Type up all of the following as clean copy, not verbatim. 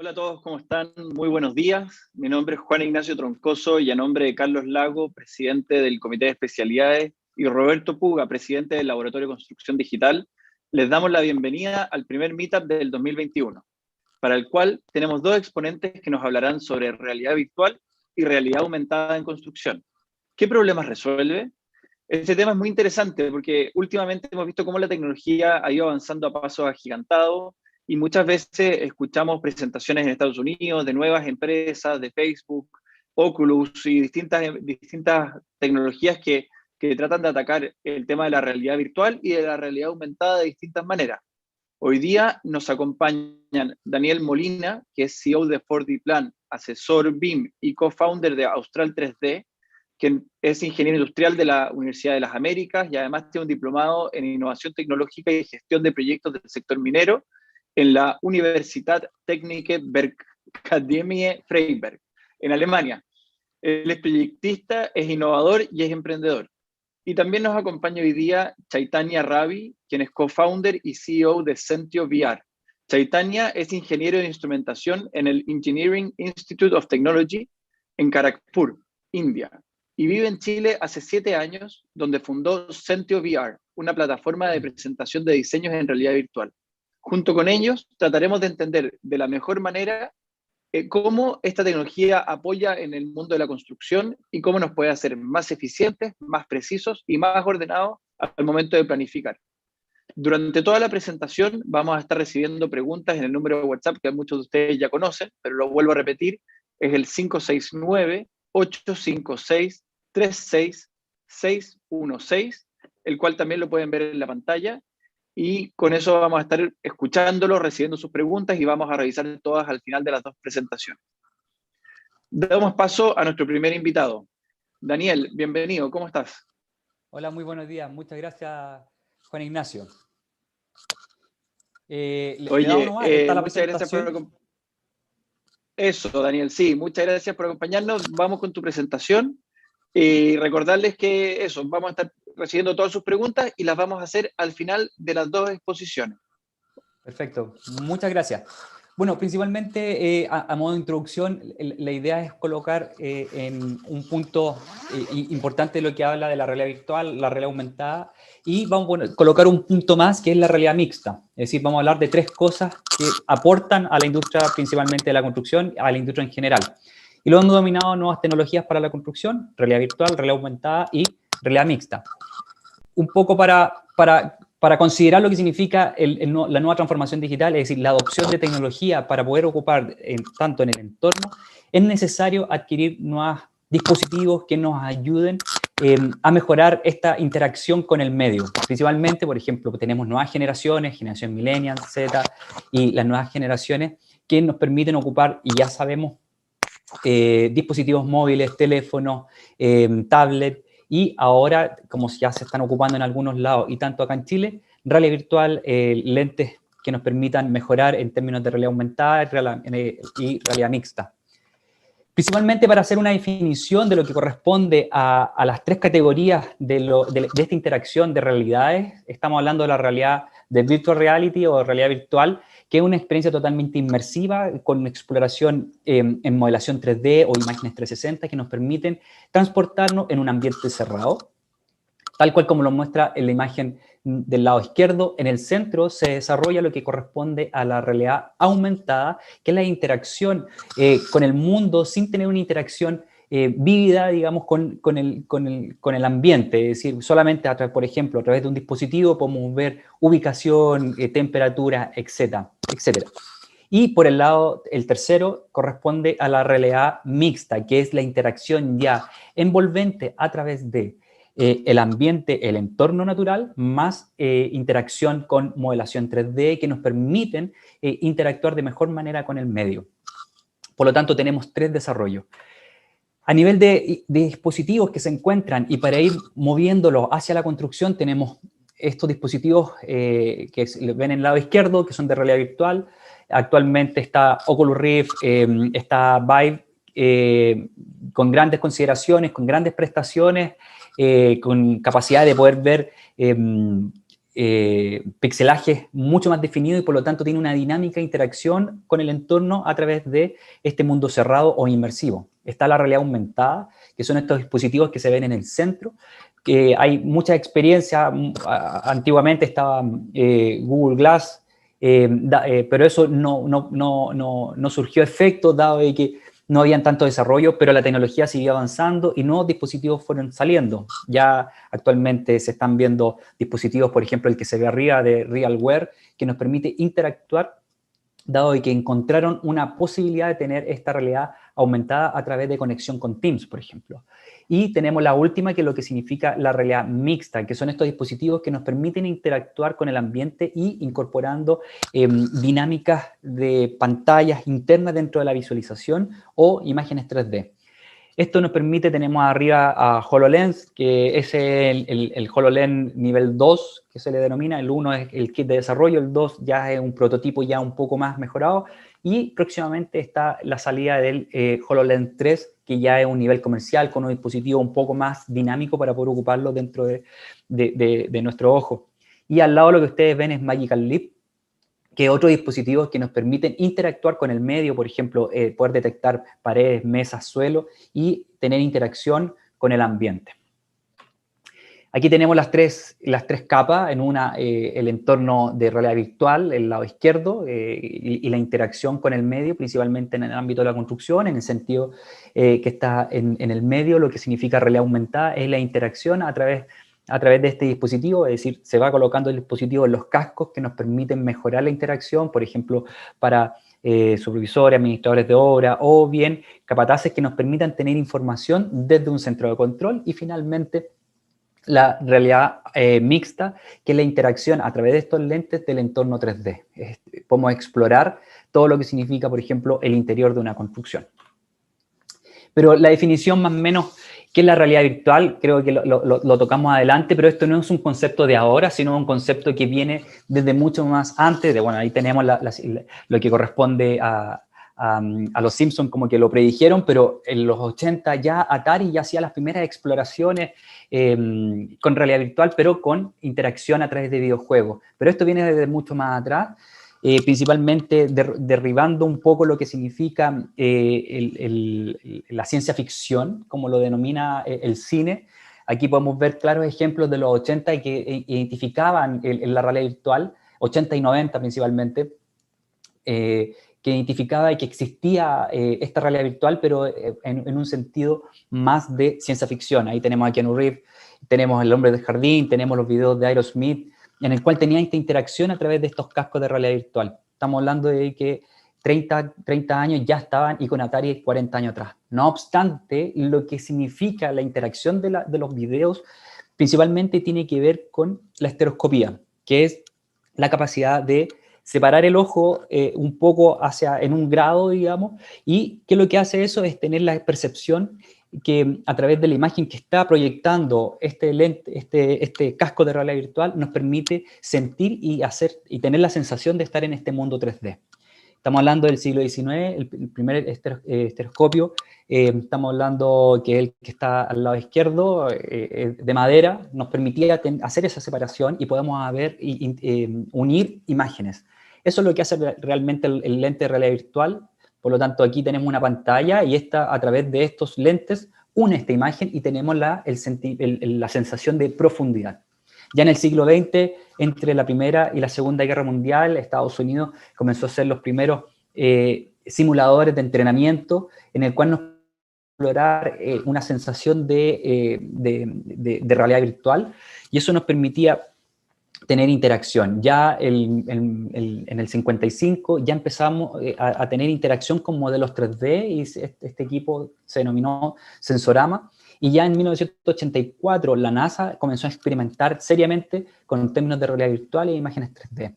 Hola a todos, ¿cómo están? Muy buenos días. Mi nombre es Juan Ignacio Troncoso y a nombre de Carlos Lago, presidente del Comité de Especialidades, y Roberto Puga, presidente del Laboratorio de Construcción Digital, les damos la bienvenida al primer Meetup del 2021, para el cual tenemos dos exponentes que nos hablarán sobre realidad virtual y realidad aumentada en construcción. ¿Qué problemas resuelve? Este tema es muy interesante porque últimamente hemos visto cómo la tecnología ha ido avanzando a pasos agigantados y muchas veces escuchamos presentaciones en Estados Unidos de nuevas empresas, de Facebook, Oculus y distintas tecnologías que tratan de atacar el tema de la realidad virtual y de la realidad aumentada de distintas maneras. Hoy día nos acompañan Daniel Molina, que es CEO de 4D Plan, asesor BIM y co-founder de Austral 3D, que es ingeniero industrial de la Universidad de las Américas y además tiene un diplomado en innovación tecnológica y gestión de proyectos del sector minero en la Universität Technische Bergakademie Freiberg, en Alemania. Él es proyectista, es innovador y es emprendedor. Y también nos acompaña hoy día Chaitanya Ravi, quien es co-founder y CEO de Sentio VR. Chaitanya es ingeniero de instrumentación en el Engineering Institute of Technology en Kharagpur, India, y vive en Chile hace 7 años, donde fundó Sentio VR, una plataforma de presentación de diseños en realidad virtual. Junto con ellos trataremos de entender de la mejor manera cómo esta tecnología apoya en el mundo de la construcción y cómo nos puede hacer más eficientes, más precisos y más ordenados al momento de planificar. Durante toda la presentación vamos a estar recibiendo preguntas en el número de WhatsApp que muchos de ustedes ya conocen, pero lo vuelvo a repetir, es el 569-856-36616, el cual también lo pueden ver en la pantalla. Y con eso vamos a estar escuchándolo, recibiendo sus preguntas y vamos a revisar todas al final de las dos presentaciones. Damos paso a nuestro primer invitado. Daniel, bienvenido, ¿cómo estás? Hola, muy buenos días. Muchas gracias, Juan Ignacio. Oye, muchas gracias por... Eso, Daniel, sí, muchas gracias por acompañarnos. Vamos con tu presentación y recordarles que eso, vamos a estar recibiendo todas sus preguntas y las vamos a hacer al final de las dos exposiciones. Perfecto, muchas gracias. Bueno, principalmente a modo de introducción, la idea es colocar en un punto importante lo que habla de la realidad virtual, la realidad aumentada, y vamos a colocar un punto más que es la realidad mixta. Es decir, vamos a hablar de 3 cosas que aportan a la industria principalmente de la construcción, a la industria en general. Y lo hemos denominado nuevas tecnologías para la construcción, realidad virtual, realidad aumentada y realidad mixta. Un poco para considerar lo que significa la nueva transformación digital, es decir, la adopción de tecnología para poder ocupar tanto en el entorno, es necesario adquirir nuevos dispositivos que nos ayuden a mejorar esta interacción con el medio. Principalmente, por ejemplo, tenemos nuevas generaciones, generación millennial, Z, y las nuevas generaciones que nos permiten ocupar, y ya sabemos, dispositivos móviles, teléfonos, tablet, y ahora, como ya se están ocupando en algunos lados, y tanto acá en Chile, realidad virtual, lentes que nos permitan mejorar en términos de realidad aumentada y realidad mixta. Principalmente para hacer una definición de lo que corresponde a las 3 categorías de esta interacción de realidades, estamos hablando de la realidad de virtual reality o realidad virtual, que es una experiencia totalmente inmersiva con exploración en modelación 3D o imágenes 360 que nos permiten transportarnos en un ambiente cerrado, tal cual como lo muestra en la imagen del lado izquierdo. En el centro se desarrolla lo que corresponde a la realidad aumentada, que es la interacción con el mundo sin tener una interacción vívida, digamos, con el ambiente. Es decir, solamente, por ejemplo, a través de un dispositivo podemos ver ubicación, temperatura, etcétera. Y por el lado, el tercero, corresponde a la realidad mixta, que es la interacción ya envolvente a través de el ambiente, el entorno natural, más interacción con modelación 3D que nos permiten interactuar de mejor manera con el medio. Por lo tanto, tenemos 3 desarrollos. A nivel de dispositivos que se encuentran, y para ir moviéndolos hacia la construcción, tenemos estos dispositivos que ven en el lado izquierdo, que son de realidad virtual. Actualmente está Oculus Rift, está Vive, con grandes consideraciones, con grandes prestaciones, con capacidad de poder ver pixelaje mucho más definido y por lo tanto tiene una dinámica de interacción con el entorno a través de este mundo cerrado o inmersivo. Está la realidad aumentada, que son estos dispositivos que se ven en el centro, que hay mucha experiencia. Antiguamente estaba Google Glass, pero eso no surgió efecto, dado de que no habían tanto desarrollo, pero la tecnología siguió avanzando y nuevos dispositivos fueron saliendo. Ya actualmente se están viendo dispositivos, por ejemplo, el que se ve arriba de RealWear, que nos permite interactuar, dado de que encontraron una posibilidad de tener esta realidad aumentada a través de conexión con Teams, por ejemplo. Y tenemos la última, que es lo que significa la realidad mixta, que son estos dispositivos que nos permiten interactuar con el ambiente y incorporando dinámicas de pantallas internas dentro de la visualización o imágenes 3D. Esto nos permite, tenemos arriba a HoloLens, que es el HoloLens nivel 2, que se le denomina. El 1 es el kit de desarrollo, el 2 ya es un prototipo ya un poco más mejorado, y próximamente está la salida del HoloLens 3, que ya es un nivel comercial con un dispositivo un poco más dinámico para poder ocuparlo dentro de nuestro ojo. Y al lado lo que ustedes ven es Magical Leap, que otros dispositivos que nos permiten interactuar con el medio, por ejemplo, poder detectar paredes, mesas, suelo y tener interacción con el ambiente. Aquí tenemos las tres capas, en una el entorno de realidad virtual, el lado izquierdo, y la interacción con el medio, principalmente en el ámbito de la construcción, en el sentido que está en el medio. Lo que significa realidad aumentada es la interacción a través de este dispositivo, es decir, se va colocando el dispositivo en los cascos que nos permiten mejorar la interacción, por ejemplo, para supervisores, administradores de obra, o bien capataces que nos permitan tener información desde un centro de control. Y finalmente, la realidad mixta, que es la interacción a través de estos lentes del entorno 3D. Podemos explorar todo lo que significa, por ejemplo, el interior de una construcción. Pero la definición más o menos, ¿qué es la realidad virtual? Creo que lo tocamos adelante, pero esto no es un concepto de ahora, sino un concepto que viene desde mucho más antes. Bueno, ahí tenemos lo que corresponde a los Simpsons, como que lo predijeron, pero en los 80 ya Atari ya hacía las primeras exploraciones con realidad virtual, pero con interacción a través de videojuegos. Pero esto viene desde mucho más atrás. Principalmente derribando un poco lo que significa la ciencia ficción, como lo denomina el cine. Aquí podemos ver claros ejemplos de los 80 que identificaban la realidad virtual, 80 y 90 principalmente, que identificaba que existía esta realidad virtual, pero en un sentido más de ciencia ficción. Ahí tenemos a Keanu Reeves, tenemos El hombre del jardín, tenemos los videos de Aerosmith, en el cual tenía esta interacción a través de estos cascos de realidad virtual. Estamos hablando de que 30 años ya estaban, y con Atari 40 años atrás. No obstante, lo que significa la interacción de los videos principalmente tiene que ver con la estereoscopía, que es la capacidad de separar el ojo un poco en un grado, digamos, y que lo que hace eso es tener la percepción que a través de la imagen que está proyectando este lente, este casco de realidad virtual, nos permite sentir y tener la sensación de estar en este mundo 3D. Estamos hablando del siglo XIX, el primer estereoscopio. Estamos hablando que el que está al lado izquierdo, de madera, nos permitía hacer esa separación y podemos ver unir imágenes. Eso es lo que hace realmente el lente de realidad virtual. Por lo tanto, aquí tenemos una pantalla y a través de estos lentes une esta imagen y tenemos la sensación de profundidad. Ya en el siglo XX, entre la Primera y la Segunda Guerra Mundial, Estados Unidos comenzó a hacer los primeros simuladores de entrenamiento en el cual nos explorar una sensación de realidad virtual, y eso nos permitía tener interacción. Ya en el 55 ya empezamos a tener interacción con modelos 3D, y este equipo se denominó Sensorama, y ya en 1984 la NASA comenzó a experimentar seriamente con términos de realidad virtual e imágenes 3D.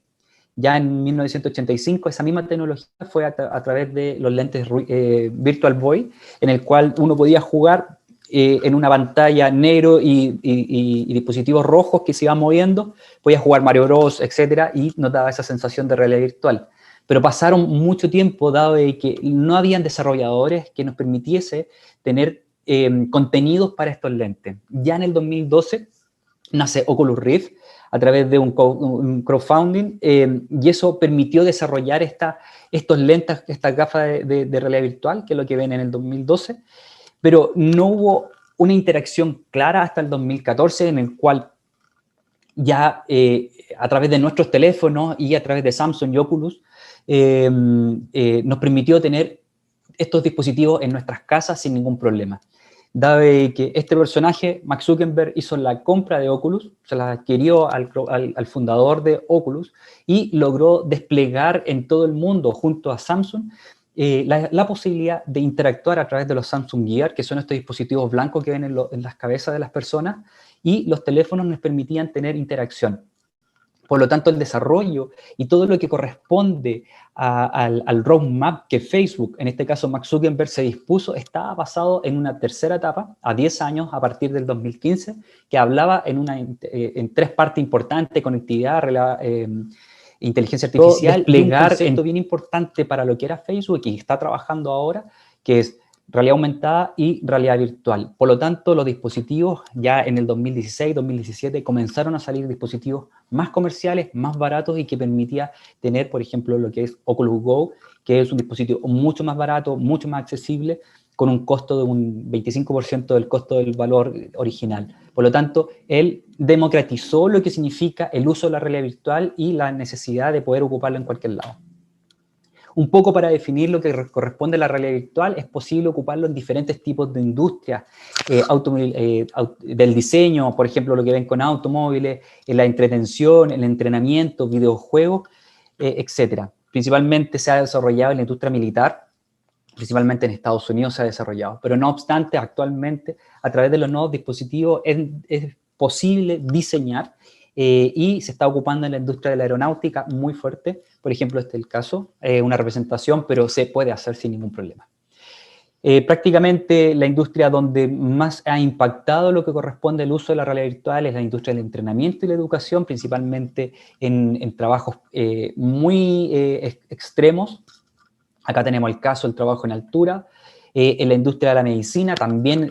Ya en 1985 esa misma tecnología fue a través de los lentes Virtual Boy, en el cual uno podía jugar en una pantalla negro y dispositivos rojos que se iban moviendo, podía jugar Mario Bros, etcétera, y nos daba esa sensación de realidad virtual. Pero pasaron mucho tiempo, dado de que no habían desarrolladores que nos permitiese tener contenidos para estos lentes. Ya en el 2012 nace Oculus Rift a través de un crowdfunding, y eso permitió desarrollar estos lentes, estas gafas de realidad virtual, que es lo que ven en el 2012, pero no hubo una interacción clara hasta el 2014, en el cual ya a través de nuestros teléfonos y a través de Samsung y Oculus, nos permitió tener estos dispositivos en nuestras casas sin ningún problema. Dado que este personaje, Mark Zuckerberg, hizo la compra de Oculus, se la adquirió al fundador de Oculus y logró desplegar en todo el mundo, junto a Samsung, la posibilidad de interactuar a través de los Samsung Gear, que son estos dispositivos blancos que ven en las cabezas de las personas, y los teléfonos nos permitían tener interacción. Por lo tanto, el desarrollo y todo lo que corresponde al roadmap que Facebook, en este caso Mark Zuckerberg, se dispuso, estaba basado en una tercera etapa, a 10 años a partir del 2015, que hablaba en 3 partes importantes: conectividad, inteligencia artificial, desplegar un concepto bien importante para lo que era Facebook y está trabajando ahora, que es realidad aumentada y realidad virtual. Por lo tanto, los dispositivos ya en el 2016, 2017 comenzaron a salir dispositivos más comerciales, más baratos y que permitía tener, por ejemplo, lo que es Oculus Go, que es un dispositivo mucho más barato, mucho más accesible, con un costo de un 25% del costo del valor original. Por lo tanto, él democratizó lo que significa el uso de la realidad virtual y la necesidad de poder ocuparlo en cualquier lado. Un poco para definir lo que corresponde a la realidad virtual, es posible ocuparlo en diferentes tipos de industrias, del diseño, por ejemplo, lo que ven con automóviles, en la entretención, el entrenamiento, videojuegos, etc. Principalmente se ha desarrollado en la industria militar, principalmente en Estados Unidos se ha desarrollado, pero no obstante, actualmente, a través de los nuevos dispositivos es posible diseñar, y se está ocupando en la industria de la aeronáutica muy fuerte. Por ejemplo, este es el caso, una representación, pero se puede hacer sin ningún problema. Prácticamente la industria donde más ha impactado lo que corresponde al uso de la realidad virtual es la industria del entrenamiento y la educación, principalmente en trabajos muy extremos. Acá tenemos el caso del trabajo en altura. En la industria de la medicina también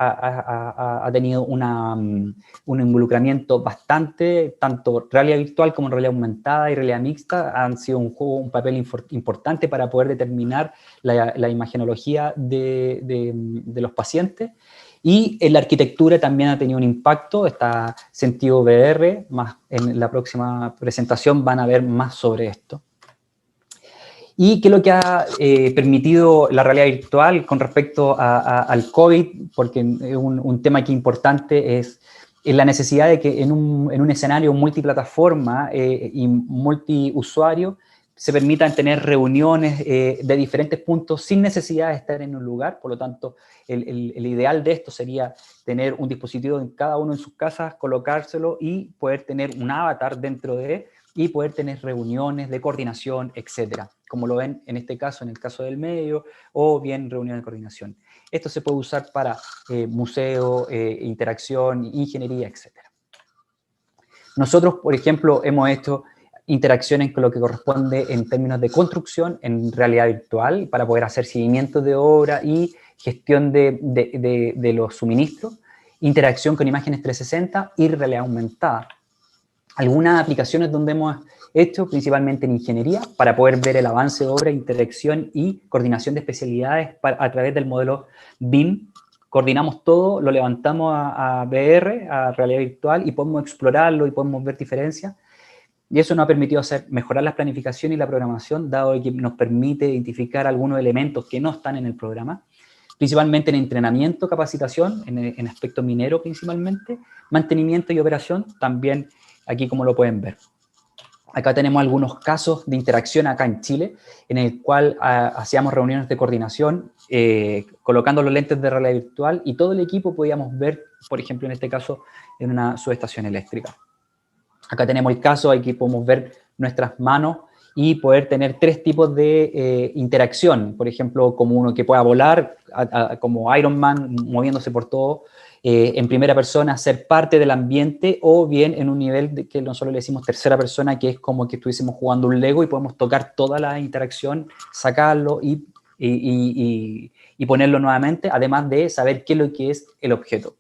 ha tenido un involucramiento bastante, tanto realidad virtual como realidad aumentada y realidad mixta han sido un papel importante para poder determinar la imagenología de los pacientes. Y en la arquitectura también ha tenido un impacto, está sentido VR, más en la próxima presentación van a ver más sobre esto. ¿Y qué es lo que ha permitido la realidad virtual con respecto al COVID? Porque un tema que es importante es la necesidad de que en un escenario multiplataforma y multiusuario se permitan tener reuniones de diferentes puntos sin necesidad de estar en un lugar. Por lo tanto, el ideal de esto sería tener un dispositivo en cada uno en sus casas, colocárselo y poder tener un avatar dentro de y poder tener reuniones de coordinación, etcétera, como lo ven en este caso, en el caso del medio, o bien reuniones de coordinación. Esto se puede usar para museo, interacción, ingeniería, etcétera. Nosotros, por ejemplo, hemos hecho interacciones con lo que corresponde en términos de construcción en realidad virtual para poder hacer seguimiento de obra y gestión de los suministros, interacción con imágenes 360 y realidad aumentada. Algunas aplicaciones donde hemos hecho, principalmente en ingeniería, para poder ver el avance de obra, interacción y coordinación de especialidades a través del modelo BIM. Coordinamos todo, lo levantamos a VR, a realidad virtual, y podemos explorarlo y podemos ver diferencias. Y eso nos ha permitido mejorar la planificación y la programación, dado que nos permite identificar algunos elementos que no están en el programa, principalmente en entrenamiento, capacitación, en aspecto minero principalmente, mantenimiento y operación, también aquí como lo pueden ver. Acá tenemos algunos casos de interacción acá en Chile, en el cual hacíamos reuniones de coordinación, colocando los lentes de realidad virtual, y todo el equipo podíamos ver, por ejemplo, en este caso, en una subestación eléctrica. Acá tenemos el caso, aquí podemos ver nuestras manos y poder tener 3 tipos de interacción. Por ejemplo, como uno que pueda volar, como Iron Man, moviéndose por todo, en primera persona, ser parte del ambiente, o bien en un nivel que nosotros le decimos tercera persona, que es como que estuviésemos jugando un Lego y podemos tocar toda la interacción, sacarlo y ponerlo nuevamente, además de saber qué es lo que es el objeto.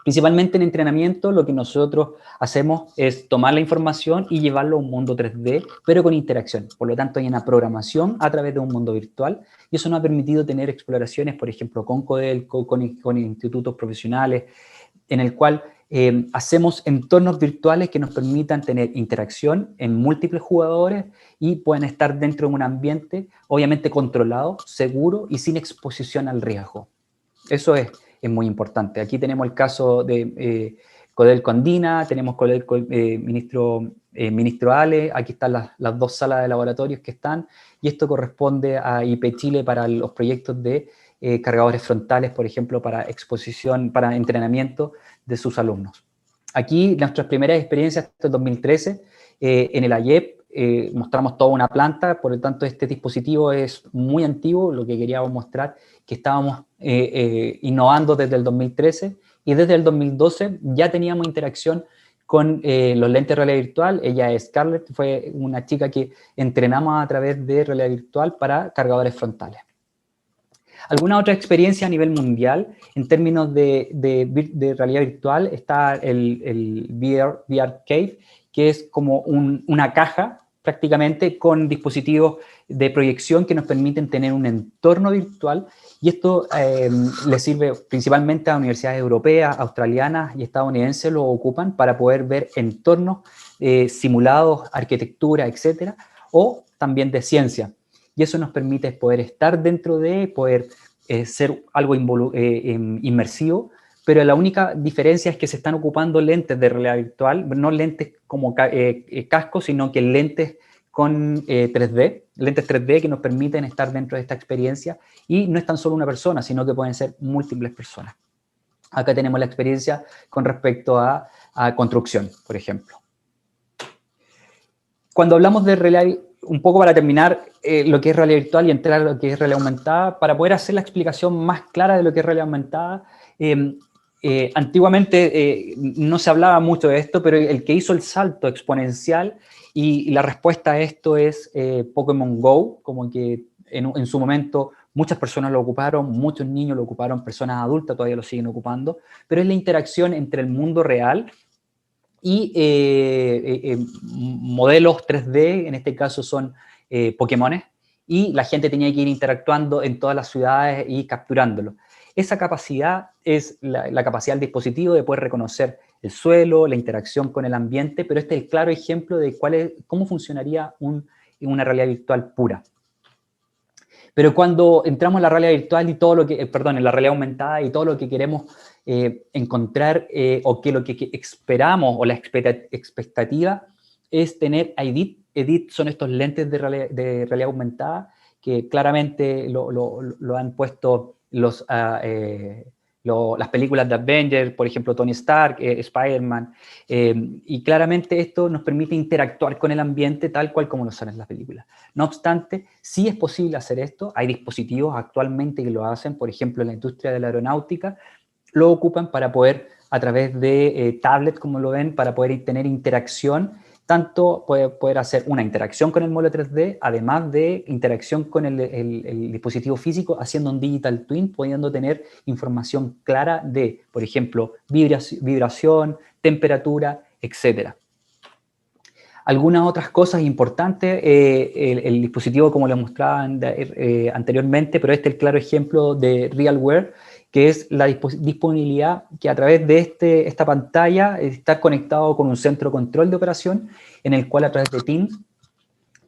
Principalmente en entrenamiento, lo que nosotros hacemos es tomar la información y llevarlo a un mundo 3D, pero con interacción. Por lo tanto, hay una programación a través de un mundo virtual, y eso nos ha permitido tener exploraciones, por ejemplo, con Codelco, con institutos profesionales, en el cual hacemos entornos virtuales que nos permitan tener interacción en múltiples jugadores y pueden estar dentro de un ambiente, obviamente controlado, seguro y sin exposición al riesgo. Eso es muy importante. Aquí tenemos el caso de Codelco Andina, tenemos Codelco Ministro Ale, aquí están las dos salas de laboratorios que están, y esto corresponde a IP Chile para los proyectos de cargadores frontales, por ejemplo, para exposición, para entrenamiento de sus alumnos. Aquí nuestras primeras experiencias hasta el 2013, en el AIEP, mostramos toda una planta, por lo tanto este dispositivo es muy antiguo, lo que queríamos mostrar que estábamos innovando desde el 2013, y desde el 2012 ya teníamos interacción con los lentes de realidad virtual. Ella es Scarlett, fue una chica que entrenamos a través de realidad virtual para cargadores frontales. ¿Alguna otra experiencia a nivel mundial? En términos de realidad virtual está el VR Cave, que es como una caja prácticamente con dispositivos de proyección que nos permiten tener un entorno virtual, y esto le sirve principalmente a universidades europeas, australianas y estadounidenses, lo ocupan para poder ver entornos simulados, arquitectura, etcétera, o también de ciencia. Y eso nos permite poder estar dentro de, poder ser algo inmersivo, pero la única diferencia es que se están ocupando lentes de realidad virtual, no lentes como cascos, sino que lentes con 3D, lentes 3D que nos permiten estar dentro de esta experiencia, y no es tan solo una persona, sino que pueden ser múltiples personas. Acá tenemos la experiencia con respecto a construcción, por ejemplo. Cuando hablamos de realidad, un poco para terminar, lo que es realidad virtual y entrar a lo que es realidad aumentada, para poder hacer la explicación más clara de lo que es realidad aumentada, antiguamente no se hablaba mucho de esto, pero el que hizo el salto exponencial y la respuesta a esto es Pokémon Go, como que en su momento muchas personas lo ocuparon, muchos niños lo ocuparon, personas adultas todavía lo siguen ocupando, pero es la interacción entre el mundo real y modelos 3D, en este caso son Pokémones, y la gente tenía que ir interactuando en todas las ciudades y capturándolo. Esa capacidad es la capacidad del dispositivo de poder reconocer el suelo, la interacción con el ambiente, pero este es el claro ejemplo de cómo funcionaría una realidad virtual pura. Pero cuando entramos en la realidad virtual y todo lo que, en la realidad aumentada y todo lo que queremos encontrar o que lo que esperamos o la expectativa es tener EDIT. EDIT son estos lentes de realidad aumentada que claramente lo han puesto las películas de Avengers, por ejemplo, Tony Stark, Spider-Man, y claramente esto nos permite interactuar con el ambiente tal cual como lo son en las películas. No obstante, sí es posible hacer esto, hay dispositivos actualmente que lo hacen, por ejemplo, en la industria de la aeronáutica, lo ocupan para poder, a través de tablets, como lo ven, para poder tener interacción, tanto poder hacer una interacción con el modelo 3D, además de interacción con el dispositivo físico, haciendo un digital twin, pudiendo tener información clara de, por ejemplo, vibración, temperatura, etc. Algunas otras cosas importantes, el dispositivo como les mostraba anteriormente, pero este es el claro ejemplo de RealWear, que es la disponibilidad que a través de esta pantalla está conectado con un centro de control de operación, en el cual a través de Teams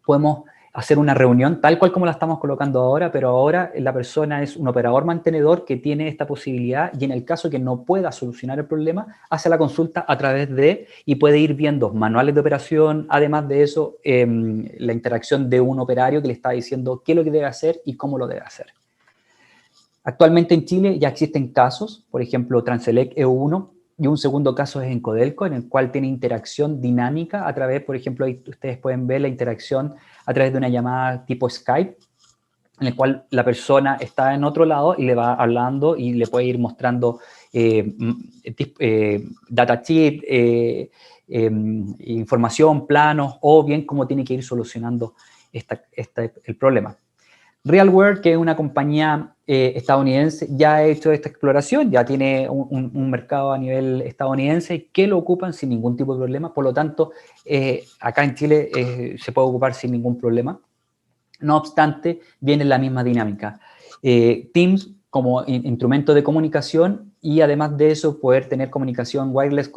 podemos hacer una reunión tal cual como la estamos colocando ahora, pero ahora la persona es un operador mantenedor que tiene esta posibilidad, y en el caso que no pueda solucionar el problema, hace la consulta a través de, y puede ir viendo manuales de operación, además de eso, la interacción de un operario que le está diciendo qué es lo que debe hacer y cómo lo debe hacer. Actualmente en Chile ya existen casos, por ejemplo, Transelec EU1, y un segundo caso es en Codelco, en el cual tiene interacción dinámica a través, por ejemplo, ahí ustedes pueden ver la interacción a través de una llamada tipo Skype, en el cual la persona está en otro lado y le va hablando y le puede ir mostrando datasheet, información, planos, o bien cómo tiene que ir solucionando el problema. RealWear, que es una compañía estadounidense, ya ha hecho esta exploración, ya tiene un mercado a nivel estadounidense que lo ocupan sin ningún tipo de problema. Por lo tanto, acá en Chile se puede ocupar sin ningún problema. No obstante, viene la misma dinámica. Teams como instrumento de comunicación y además de eso poder tener comunicación wireless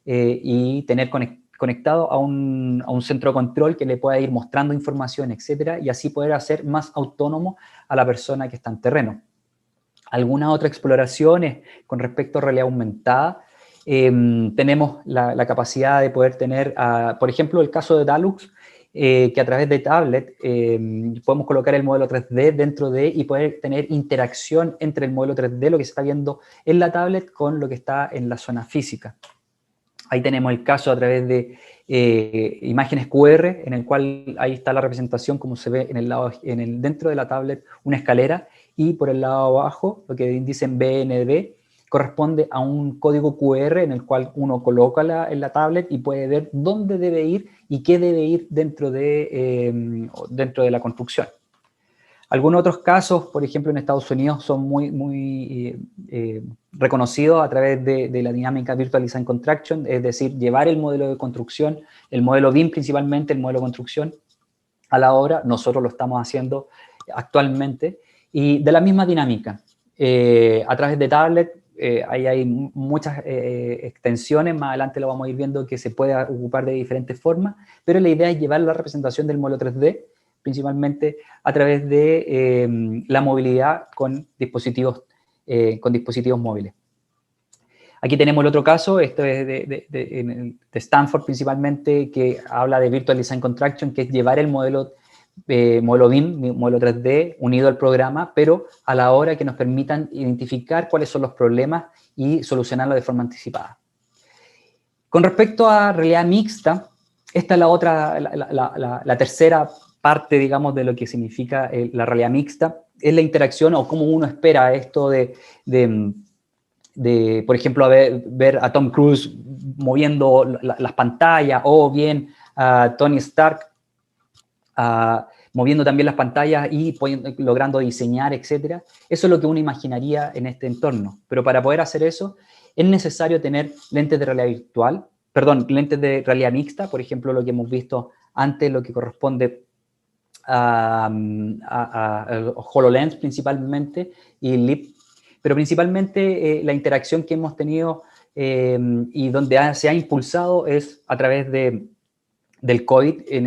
y tener conectado a un centro de control que le pueda ir mostrando información, etcétera, y así poder hacer más autónomo a la persona que está en terreno. Algunas otras exploraciones con respecto a realidad aumentada, tenemos la capacidad de poder tener, por ejemplo, el caso de Dalux, que a través de tablet podemos colocar el modelo 3D dentro de y poder tener interacción entre el modelo 3D, lo que se está viendo en la tablet, con lo que está en la zona física. Ahí tenemos el caso a través de imágenes QR, en el cual ahí está la representación, como se ve en el lado, dentro de la tablet, una escalera, y por el lado abajo, lo que dicen BNB, corresponde a un código QR en el cual uno coloca en la tablet y puede ver dónde debe ir y qué debe ir dentro de la construcción. Algunos otros casos, por ejemplo, en Estados Unidos, son muy reconocidos a través de la dinámica Virtual Design Construction, es decir, llevar el modelo de construcción, el modelo BIM principalmente, el modelo de construcción, a la obra. Nosotros lo estamos haciendo actualmente. Y de la misma dinámica, a través de tablet, ahí hay muchas extensiones, más adelante lo vamos a ir viendo que se puede ocupar de diferentes formas, pero la idea es llevar la representación del modelo 3D, principalmente a través de la movilidad con dispositivos móviles. Aquí tenemos el otro caso, esto es de Stanford principalmente, que habla de Virtual Design Construction, que es llevar el modelo BIM, modelo 3D, unido al programa, pero a la hora que nos permitan identificar cuáles son los problemas y solucionarlos de forma anticipada. Con respecto a realidad mixta, esta es la tercera parte, digamos, de lo que significa la realidad mixta, es la interacción o cómo uno espera esto por ejemplo, ver a Tom Cruise moviendo las pantallas, o bien a Tony Stark moviendo también las pantallas y logrando diseñar, etcétera. Eso es lo que uno imaginaría en este entorno. Pero para poder hacer eso, es necesario tener lentes de lentes de realidad mixta, por ejemplo, lo que hemos visto antes, lo que corresponde a HoloLens principalmente y LEAP, pero principalmente la interacción que hemos tenido y donde se ha impulsado es a través del COVID. En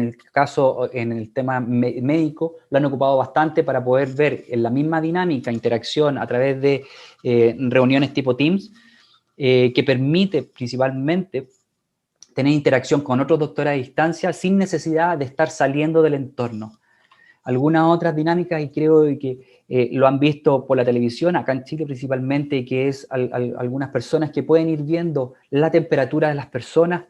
el tema médico, lo han ocupado bastante para poder ver en la misma dinámica, interacción a través de reuniones tipo Teams, que permite principalmente tener interacción con otros doctores a distancia sin necesidad de estar saliendo del entorno. Algunas otras dinámicas, y creo que lo han visto por la televisión, acá en Chile principalmente, que es algunas personas que pueden ir viendo la temperatura de las personas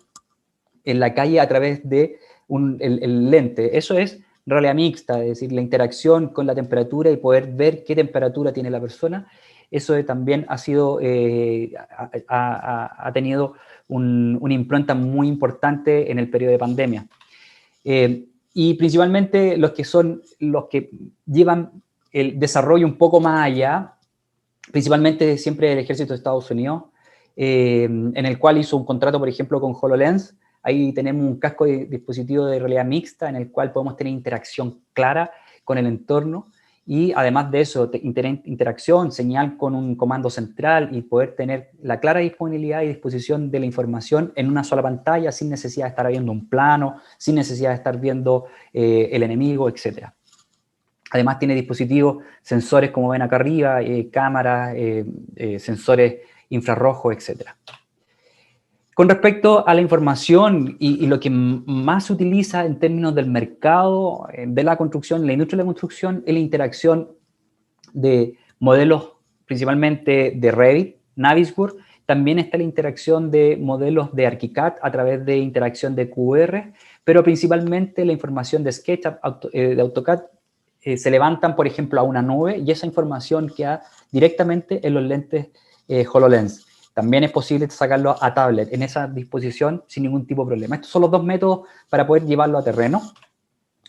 en la calle a través de el lente. Eso es realidad mixta, es decir, la interacción con la temperatura y poder ver qué temperatura tiene la persona. Eso también ha tenido una impronta muy importante en el periodo de pandemia. Y principalmente los que llevan el desarrollo un poco más allá, principalmente siempre el Ejército de Estados Unidos, en el cual hizo un contrato, por ejemplo, con HoloLens. Ahí tenemos un casco de dispositivo de realidad mixta en el cual podemos tener interacción clara con el entorno y además de eso, interacción, señal con un comando central y poder tener la clara disponibilidad y disposición de la información en una sola pantalla sin necesidad de estar viendo un plano, sin necesidad de estar viendo el enemigo, etc. Además tiene dispositivos, sensores como ven acá arriba, cámaras, sensores infrarrojos, etc. Con respecto a la información y lo que más se utiliza en términos del mercado, de la construcción, la industria de la construcción, es la interacción de modelos principalmente de Revit, Navisworks. También está la interacción de modelos de ArchiCAD a través de interacción de QR, pero principalmente la información de SketchUp, de AutoCAD, se levantan, por ejemplo, a una nube y esa información queda directamente en los lentes HoloLens. También es posible sacarlo a tablet en esa disposición sin ningún tipo de problema. Estos son los dos métodos para poder llevarlo a terreno.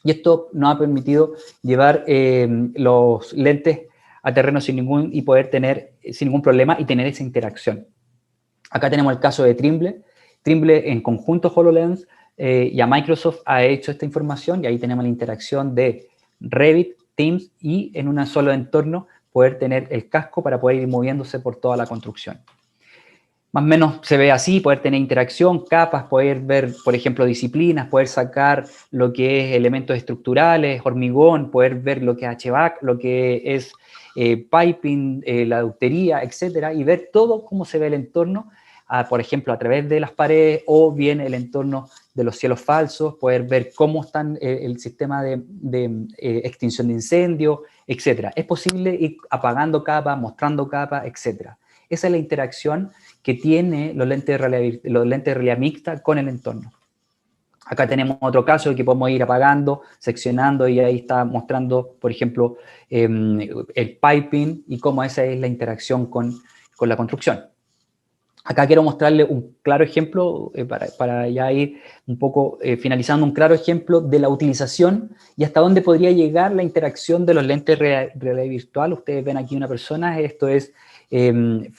Y esto nos ha permitido llevar los lentes a terreno y poder tener sin ningún problema y tener esa interacción. Acá tenemos el caso de Trimble. Trimble en conjunto HoloLens y a Microsoft ha hecho esta información, y ahí tenemos la interacción de Revit, Teams, y en un solo entorno poder tener el casco para poder ir moviéndose por toda la construcción. Más o menos se ve así, poder tener interacción, capas, poder ver, por ejemplo, disciplinas, poder sacar lo que es elementos estructurales, hormigón, poder ver lo que es HVAC, lo que es piping, la ductería, etcétera, y ver todo cómo se ve el entorno, por ejemplo, a través de las paredes o bien el entorno de los cielos falsos, poder ver cómo están el sistema de extinción de incendios, etcétera. Es posible ir apagando capas, mostrando capas, etcétera. Esa es la interacción que tiene los lentes de realidad mixta con el entorno. Acá tenemos otro caso que podemos ir apagando, seccionando, y ahí está mostrando, por ejemplo, el piping y cómo esa es la interacción con la construcción. Acá quiero mostrarle un claro ejemplo, para ya ir un poco finalizando, un claro ejemplo de la utilización y hasta dónde podría llegar la interacción de los lentes de realidad virtual. Ustedes ven aquí una persona, esto es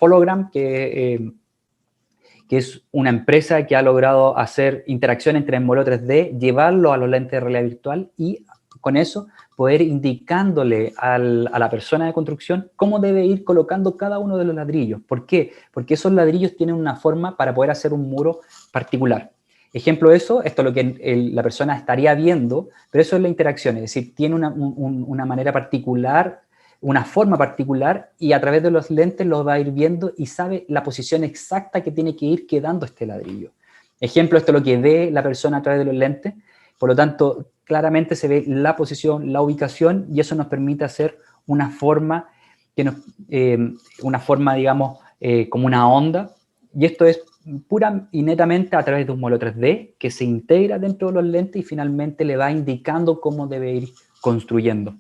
Hologram, que es una empresa que ha logrado hacer interacción entre el modelo 3D, llevarlo a los lentes de realidad virtual y con eso poder indicándole a la persona de construcción cómo debe ir colocando cada uno de los ladrillos. ¿Por qué? Porque esos ladrillos tienen una forma para poder hacer un muro particular. Ejemplo de eso, esto es lo que la persona estaría viendo, pero eso es la interacción, es decir, tiene una manera particular, una forma particular, y a través de los lentes lo va a ir viendo y sabe la posición exacta que tiene que ir quedando este ladrillo. Ejemplo, esto es lo que ve la persona a través de los lentes, por lo tanto, claramente se ve la posición, la ubicación, y eso nos permite hacer una forma, digamos, como una onda, y esto es pura y netamente a través de un modelo 3D que se integra dentro de los lentes y finalmente le va indicando cómo debe ir construyendo.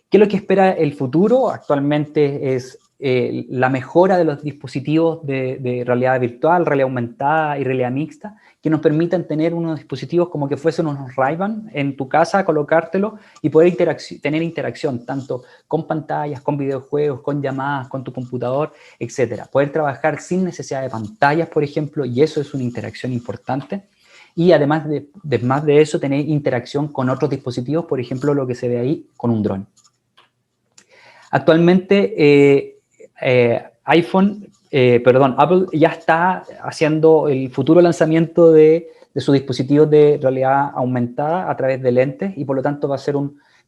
¿Qué es lo que espera el futuro? Actualmente es la mejora de los dispositivos de realidad virtual, realidad aumentada y realidad mixta, que nos permitan tener unos dispositivos como que fuesen unos Ray-Ban en tu casa, colocártelo y poder tener interacción tanto con pantallas, con videojuegos, con llamadas, con tu computador, etcétera. Poder trabajar sin necesidad de pantallas, por ejemplo, y eso es una interacción importante. Y además de eso, tener interacción con otros dispositivos, por ejemplo, lo que se ve ahí con un dron. Actualmente Apple ya está haciendo el futuro lanzamiento de sus dispositivos de realidad aumentada a través de lentes, y por lo tanto va a ser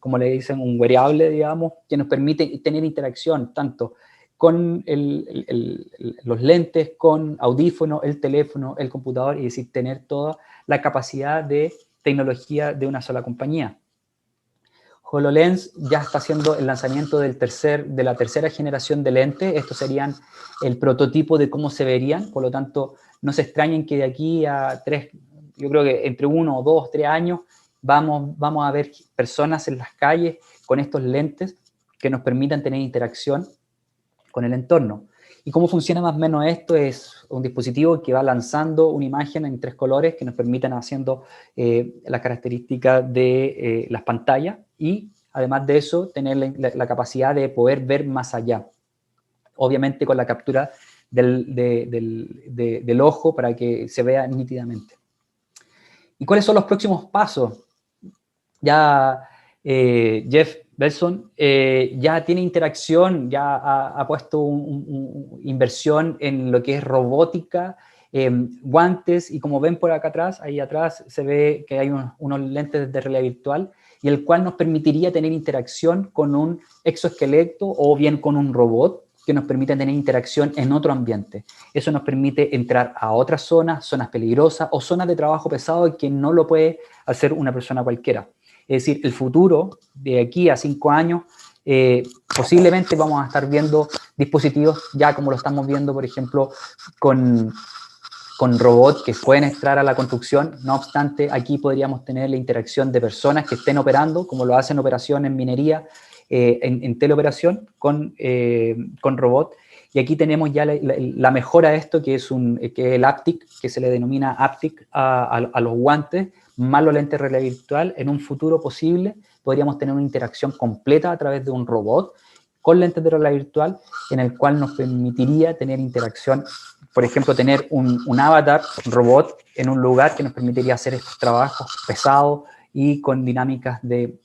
como le dicen, un wearable, digamos, que nos permite tener interacción tanto con los lentes, con audífonos, el teléfono, el computador, y decir, tener toda la capacidad de tecnología de una sola compañía. HoloLens ya está haciendo el lanzamiento de la tercera generación de lentes. Estos serían el prototipo de cómo se verían, por lo tanto, no se extrañen que de aquí a yo creo que entre 1, 2, 3 años, vamos a ver personas en las calles con estos lentes que nos permitan tener interacción con el entorno. ¿Y cómo funciona más o menos esto? Es un dispositivo que va lanzando una imagen en 3 colores que nos permitan haciendo las características de las pantallas, y además de eso tener la capacidad de poder ver más allá. Obviamente con la captura del ojo para que se vea nítidamente. ¿Y cuáles son los próximos pasos? Ya Jeff Bezos ya tiene interacción, ya ha puesto inversión en lo que es robótica, guantes, y como ven por acá atrás, ahí atrás se ve que hay unos lentes de realidad virtual, y el cual nos permitiría tener interacción con un exoesqueleto o bien con un robot que nos permite tener interacción en otro ambiente. Eso nos permite entrar a otras zonas peligrosas o zonas de trabajo pesado que no lo puede hacer una persona cualquiera. Es decir, el futuro de aquí a 5 años, posiblemente vamos a estar viendo dispositivos ya como lo estamos viendo, por ejemplo, con robots que pueden entrar a la construcción. No obstante, aquí podríamos tener la interacción de personas que estén operando, como lo hacen operación en minería, en teleoperación con robots, Y aquí tenemos ya la mejora de esto, que es el Aptic, que se le denomina Aptic a los guantes, más los lentes de realidad virtual. En un futuro posible podríamos tener una interacción completa a través de un robot con lentes de realidad virtual, en el cual nos permitiría tener interacción, por ejemplo, tener un avatar, un robot, en un lugar que nos permitiría hacer estos trabajos pesados y con dinámicas de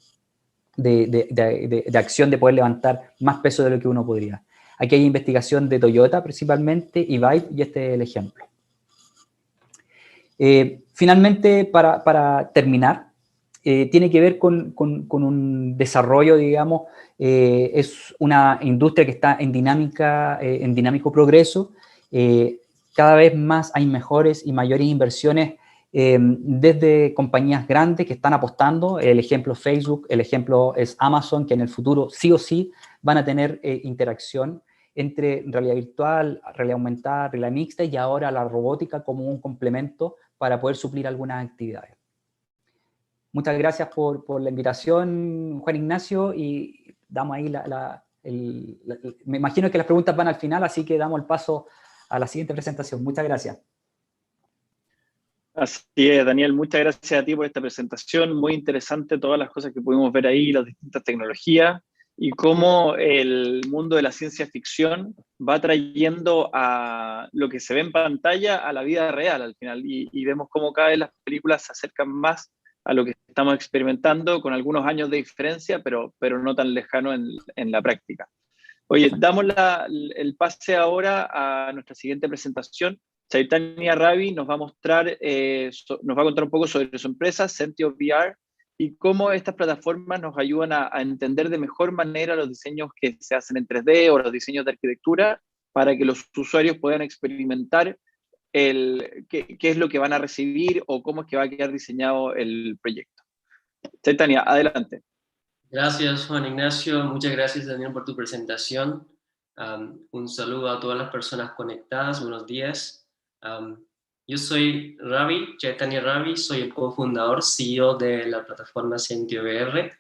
acción, de poder levantar más peso de lo que uno podría. Aquí hay investigación de Toyota principalmente y Byte, y este es el ejemplo. Finalmente, para terminar, tiene que ver con un desarrollo, digamos, es una industria que está en dinámico progreso. Cada vez más hay mejores y mayores inversiones desde compañías grandes que están apostando. El ejemplo Facebook, el ejemplo es Amazon, que en el futuro sí o sí van a tener interacción entre realidad virtual, realidad aumentada, realidad mixta, y ahora la robótica como un complemento para poder suplir algunas actividades. Muchas gracias por la invitación, Juan Ignacio, y damos ahí me imagino que las preguntas van al final, así que damos el paso a la siguiente presentación. Muchas gracias. Así es, Daniel, muchas gracias a ti por esta presentación, muy interesante todas las cosas que pudimos ver ahí, las distintas tecnologías y cómo el mundo de la ciencia ficción va trayendo a lo que se ve en pantalla a la vida real al final y vemos cómo cada vez las películas se acercan más a lo que estamos experimentando con algunos años de diferencia, pero no tan lejano en la práctica. Oye, damos el pase ahora a nuestra siguiente presentación. Chaitanya Ravi nos va a mostrar, nos va a contar un poco sobre su empresa, Sentio VR, y cómo estas plataformas nos ayudan a entender de mejor manera los diseños que se hacen en 3D o los diseños de arquitectura para que los usuarios puedan experimentar qué es lo que van a recibir o cómo es que va a quedar diseñado el proyecto. Chaitanya, adelante. Gracias, Juan Ignacio. Muchas gracias, Daniel, por tu presentación. Un saludo a todas las personas conectadas. Buenos días. Yo soy Ravi, Chaitanya Ravi, soy el cofundador, CEO de la plataforma Sentio VR.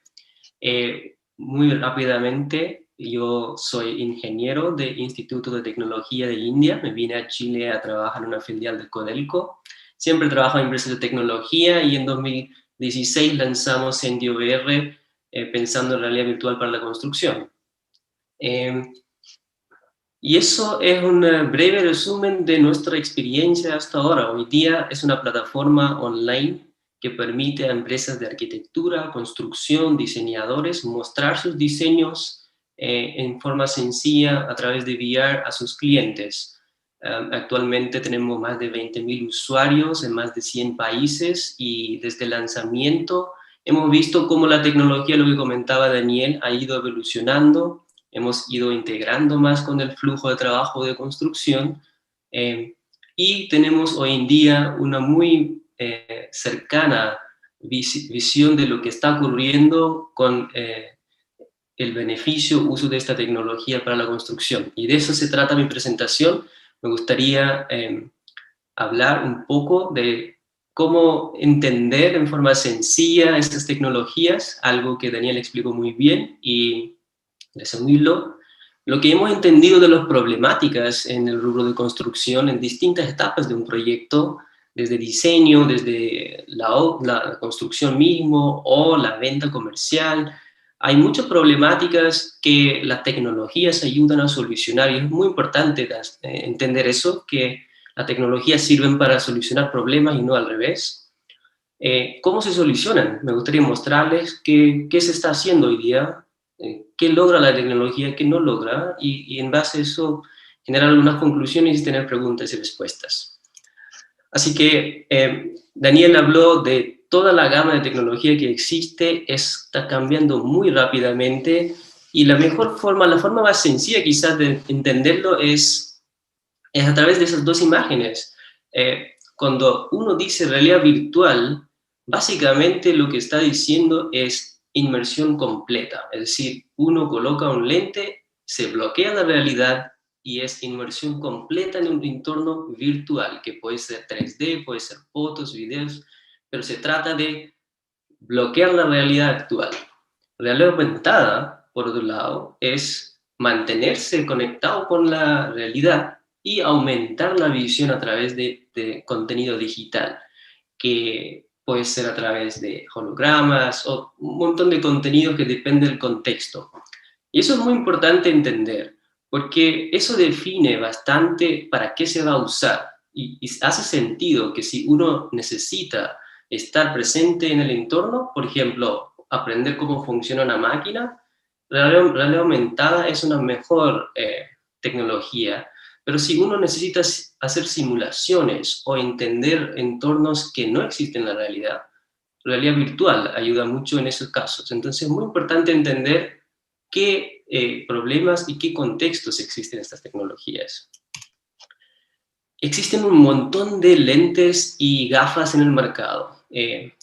Muy rápidamente, yo soy ingeniero del Instituto de Tecnología de India. Me vine a Chile a trabajar en una filial de Codelco. Siempre trabajo en empresas de tecnología y en 2016 lanzamos Sentio VR pensando en realidad virtual para la construcción. Y eso es un breve resumen de nuestra experiencia hasta ahora. Hoy día es una plataforma online que permite a empresas de arquitectura, construcción, diseñadores mostrar sus diseños en forma sencilla a través de VR a sus clientes. Actualmente tenemos más de 20.000 usuarios en más de 100 países y desde el lanzamiento hemos visto cómo la tecnología, lo que comentaba Daniel, ha ido evolucionando. Hemos ido integrando más con el flujo de trabajo de construcción y tenemos hoy en día una muy cercana visión de lo que está ocurriendo con el beneficio, uso de esta tecnología para la construcción. Y de eso se trata mi presentación. Me gustaría hablar un poco de cómo entender en forma sencilla estas tecnologías, algo que Daniel explicó muy bien, y resumirlo, lo que hemos entendido de las problemáticas en el rubro de construcción en distintas etapas de un proyecto, desde diseño, desde la construcción mismo o la venta comercial. Hay muchas problemáticas que las tecnologías ayudan a solucionar y es muy importante entender eso, que las tecnologías sirven para solucionar problemas y no al revés. ¿Cómo se solucionan? Me gustaría mostrarles qué se está haciendo hoy día, qué logra la tecnología, qué no logra, y en base a eso generar algunas conclusiones y tener preguntas y respuestas. Así que Daniel habló de toda la gama de tecnología que existe, está cambiando muy rápidamente, y la forma más sencilla quizás de entenderlo es a través de esas dos imágenes. Cuando uno dice realidad virtual, básicamente lo que está diciendo es inmersión completa, es decir, uno coloca un lente, se bloquea la realidad y es inmersión completa en un entorno virtual, que puede ser 3D, puede ser fotos, videos, pero se trata de bloquear la realidad actual. Realidad aumentada, por otro lado, es mantenerse conectado con la realidad y aumentar la visión a través de contenido digital, que puede ser a través de hologramas o un montón de contenidos que depende del contexto. Y eso es muy importante entender, porque eso define bastante para qué se va a usar. Y hace sentido que si uno necesita estar presente en el entorno, por ejemplo, aprender cómo funciona una máquina, la realidad aumentada es una mejor tecnología. Pero si uno necesita hacer simulaciones o entender entornos que no existen en la realidad virtual ayuda mucho en esos casos. Entonces es muy importante entender qué problemas y qué contextos existen en estas tecnologías. Existen un montón de lentes y gafas en el mercado.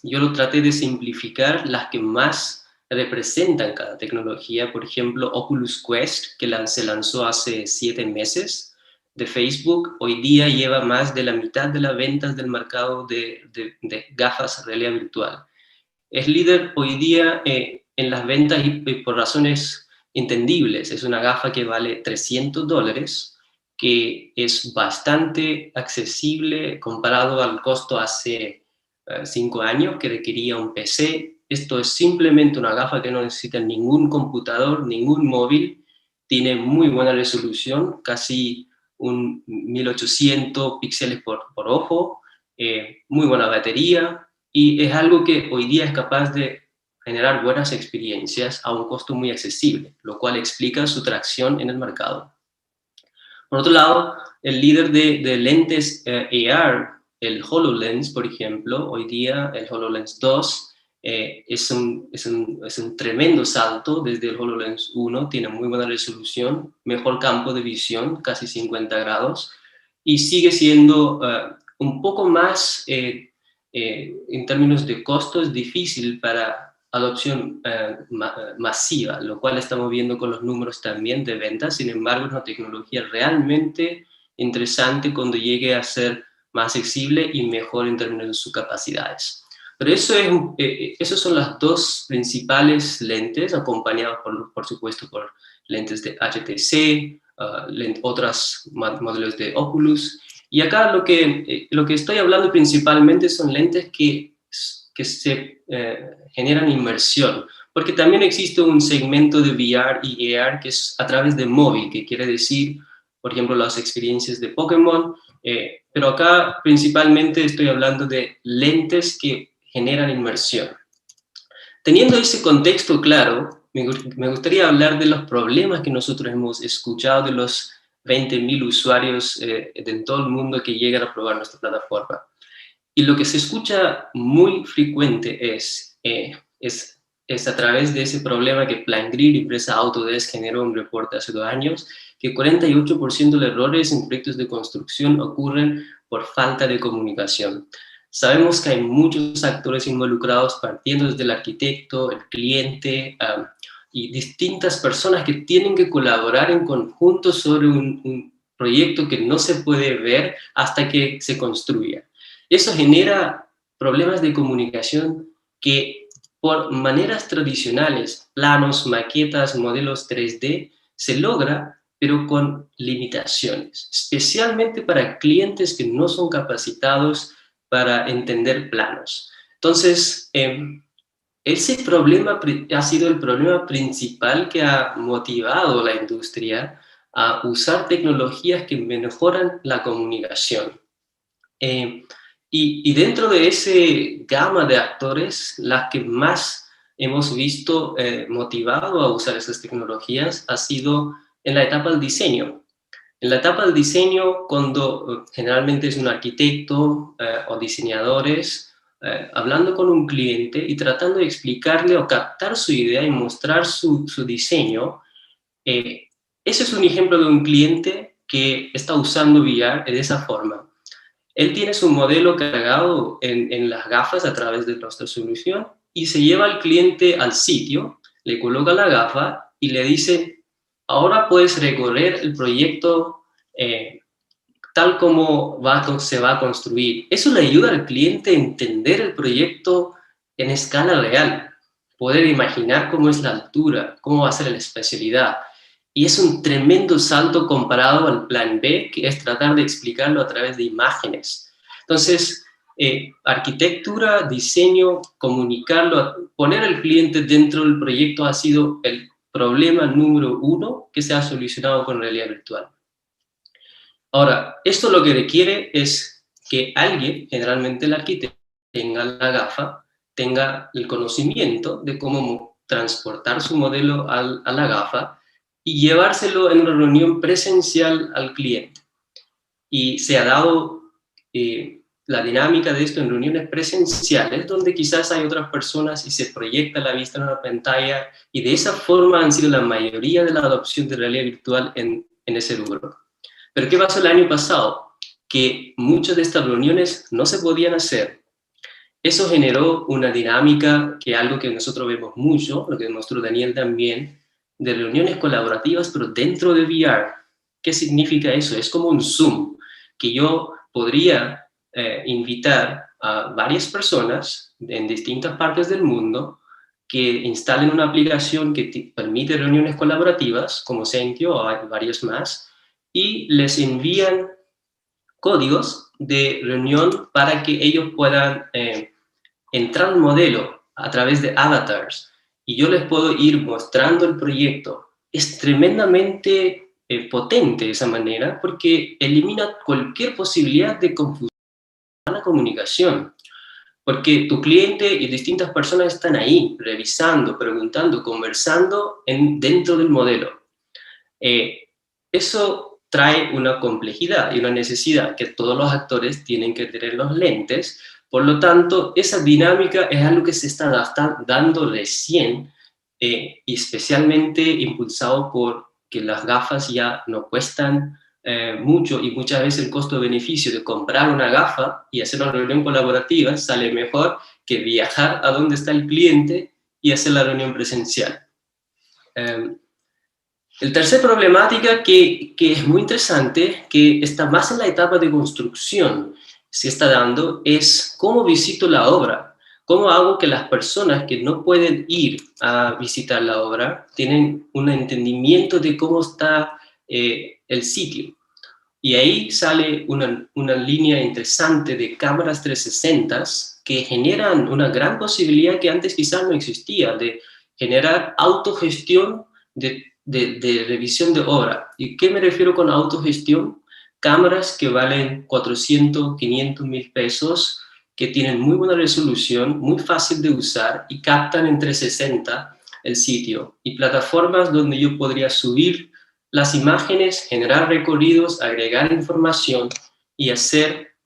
Yo lo traté de simplificar las que más representan cada tecnología. Por ejemplo, Oculus Quest, que se lanzó hace 7 meses, de Facebook, hoy día lleva más de la mitad de las ventas del mercado de gafas de realidad virtual. Es líder hoy día en las ventas y por razones entendibles. Es una gafa que vale $300, que es bastante accesible comparado al costo hace 5 años, que requería un PC. Esto es simplemente una gafa que no necesita ningún computador, ningún móvil, tiene muy buena resolución, casi un 1800 píxeles por ojo, muy buena batería, y es algo que hoy día es capaz de generar buenas experiencias a un costo muy accesible, lo cual explica su tracción en el mercado. Por otro lado, el líder de lentes AR, el HoloLens, por ejemplo, hoy día el HoloLens 2 es un tremendo salto desde el HoloLens 1, tiene muy buena resolución, mejor campo de visión, casi 50 grados, y sigue siendo un poco más, en términos de costos, difícil para adopción masiva, lo cual estamos viendo con los números también de ventas. Sin embargo, es una tecnología realmente interesante cuando llegue a ser más accesible y mejor en términos de sus capacidades. Pero esos son las dos principales lentes, acompañadas por supuesto por lentes de HTC, otros modelos de Oculus. Y acá lo que estoy hablando principalmente son lentes que se generan inmersión, porque también existe un segmento de VR y AR que es a través de móvil, que quiere decir, por ejemplo, las experiencias de Pokémon, pero acá principalmente estoy hablando de lentes que generan inmersión. Teniendo ese contexto claro, me gustaría hablar de los problemas que nosotros hemos escuchado de los 20.000 usuarios de todo el mundo que llegan a probar nuestra plataforma. Y lo que se escucha muy frecuente es a través de ese problema que PlanGrid, empresa Autodesk, generó un reporte hace 2 años, que 48% de errores en proyectos de construcción ocurren por falta de comunicación. Sabemos que hay muchos actores involucrados, partiendo desde el arquitecto, el cliente, y distintas personas que tienen que colaborar en conjunto sobre un proyecto que no se puede ver hasta que se construya. Eso genera problemas de comunicación que por maneras tradicionales, planos, maquetas, modelos 3D, se logra, pero con limitaciones, especialmente para clientes que no son capacitados para entender planos. Entonces, ese problema ha sido el problema principal que ha motivado a la industria a usar tecnologías que mejoran la comunicación. Y dentro de ese gama de actores, las que más hemos visto motivado a usar esas tecnologías ha sido en la etapa del diseño. En la etapa del diseño, cuando generalmente es un arquitecto o diseñadores hablando con un cliente y tratando de explicarle o captar su idea y mostrar su diseño, ese es un ejemplo de un cliente que está usando VR de esa forma. Él tiene su modelo cargado en las gafas a través de nuestra solución y se lleva al cliente al sitio, le coloca la gafa y le dice, ahora puedes recorrer el proyecto tal como se va a construir. Eso le ayuda al cliente a entender el proyecto en escala real, poder imaginar cómo es la altura, cómo va a ser la especialidad. Y es un tremendo salto comparado al plan B, que es tratar de explicarlo a través de imágenes. Entonces, arquitectura, diseño, comunicarlo, poner al cliente dentro del proyecto ha sido el problema número 1 que se ha solucionado con realidad virtual. Ahora, esto lo que requiere es que alguien, generalmente el arquitecto, tenga la gafa, tenga el conocimiento de cómo transportar su modelo a la gafa y llevárselo en una reunión presencial al cliente. Y se ha dado la dinámica de esto en reuniones presenciales, donde quizás hay otras personas y se proyecta la vista en una pantalla, y de esa forma han sido la mayoría de la adopción de realidad virtual en ese rubro. Pero ¿qué pasó el año pasado? Que muchas de estas reuniones no se podían hacer. Eso generó una dinámica, que algo que nosotros vemos mucho, lo que demostró Daniel también, de reuniones colaborativas, pero dentro de VR. ¿Qué significa eso? Es como un Zoom, que yo podría invitar a varias personas en distintas partes del mundo que instalen una aplicación que permite reuniones colaborativas, como Sentio o hay varios más, y les envían códigos de reunión para que ellos puedan entrar al modelo a través de avatars, y yo les puedo ir mostrando el proyecto. Es tremendamente potente de esa manera, porque elimina cualquier posibilidad de confusión en la comunicación, porque tu cliente y distintas personas están ahí, revisando, preguntando, conversando dentro del modelo. Eso trae una complejidad y una necesidad que todos los actores tienen que tener los lentes. Por lo tanto, esa dinámica es algo que se está dando recién, y especialmente impulsado por que las gafas ya no cuestan mucho, y muchas veces el costo-beneficio de comprar una gafa y hacer una reunión colaborativa sale mejor que viajar a donde está el cliente y hacer la reunión presencial. El tercer problemática que es muy interesante, que está más en la etapa de construcción, se está dando, es cómo visito la obra. ¿Cómo hago que las personas que no pueden ir a visitar la obra tienen un entendimiento de cómo está el sitio? Y ahí sale una línea interesante de cámaras 360 que generan una gran posibilidad que antes quizás no existía, de generar autogestión de revisión de obra. ¿Y qué me refiero con autogestión? Cámaras que valen 400, 500 mil pesos, que tienen muy buena resolución, muy fácil de usar y captan en 360 el sitio. Y plataformas donde yo podría subir las imágenes, generar recorridos, agregar información y hacer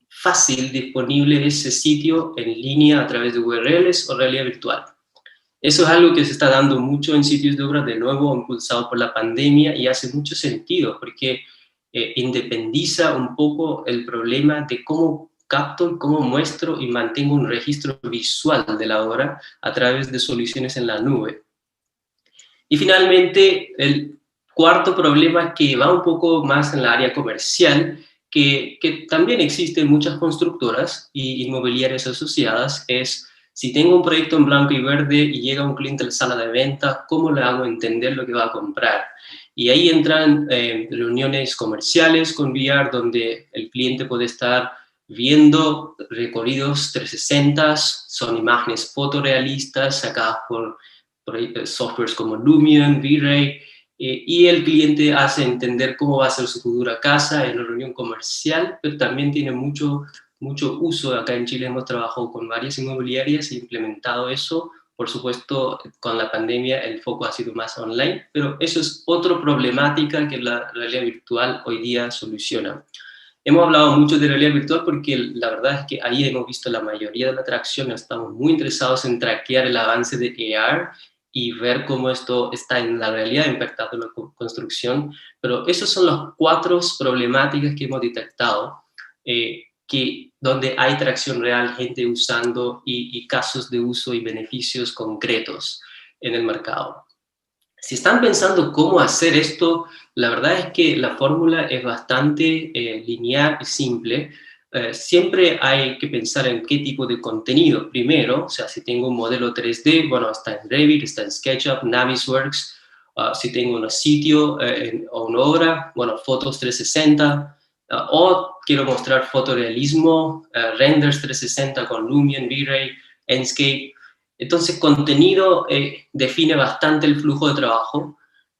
fácil disponible ese sitio en línea a través de URLs o realidad virtual. Eso es algo que se está dando mucho en sitios de obra, de nuevo impulsado por la pandemia, y hace mucho sentido porque independiza un poco el problema de cómo capto, cómo muestro y mantengo un registro visual de la obra a través de soluciones en la nube. Y finalmente, el cuarto problema, que va un poco más en la área comercial, que también existen muchas constructoras y inmobiliarias asociadas, es: si tengo un proyecto en blanco y verde y llega un cliente a la sala de venta, ¿cómo le hago entender lo que va a comprar? Y ahí entran reuniones comerciales con VR, donde el cliente puede estar viendo recorridos 360, son imágenes fotorrealistas sacadas por softwares como Lumion, V-Ray, y el cliente hace entender cómo va a ser su futura casa en una reunión comercial, pero también tiene mucho uso. Acá en Chile hemos trabajado con varias inmobiliarias e implementado eso. Por supuesto, con la pandemia el foco ha sido más online, pero eso es otra problemática que la realidad virtual hoy día soluciona. Hemos hablado mucho de realidad virtual porque la verdad es que ahí hemos visto la mayoría de la atracción. Estamos muy interesados en traquear el avance de AR y ver cómo esto está en la realidad impactando la construcción. Pero esas son las 4 problemáticas que hemos detectado, donde hay tracción real, gente usando y casos de uso y beneficios concretos en el mercado. Si están pensando cómo hacer esto, la verdad es que la fórmula es bastante lineal y simple. Siempre hay que pensar en qué tipo de contenido primero. O sea, si tengo un modelo 3D, bueno, está en Revit, está en SketchUp, Navisworks, si tengo un sitio o una obra, bueno, fotos 360, o quiero mostrar fotorealismo, renders 360 con Lumion, V-Ray, Enscape. Entonces, contenido define bastante el flujo de trabajo.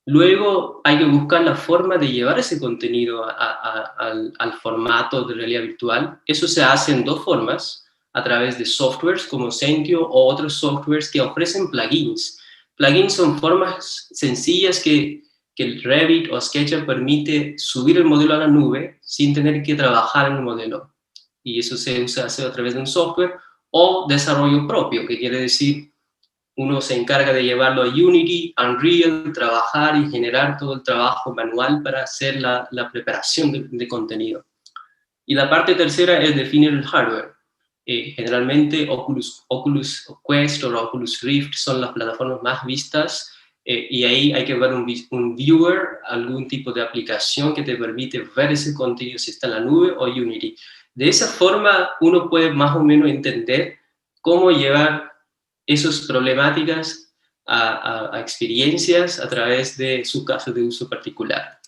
Luego hay que buscar la forma de llevar ese contenido al formato de realidad virtual. Eso se hace en dos formas, a través de softwares como Sentio o otros softwares que ofrecen plugins. Plugins son formas sencillas que el Revit o SketchUp permite subir el modelo a la nube sin tener que trabajar en el modelo. Y eso se hace a través de un software o desarrollo propio, que quiere decir uno se encarga de llevarlo a Unity, Unreal, trabajar y generar todo el trabajo manual para hacer la preparación de contenido. Y la parte tercera es definir el hardware. Generalmente Oculus Quest o Oculus Rift son las plataformas más vistas, y ahí hay que ver un viewer, algún tipo de aplicación que te permite ver ese contenido si está en la nube o Unity. De esa forma uno puede más o menos entender cómo llevar esas problemáticas a experiencias a través de su caso de uso particular.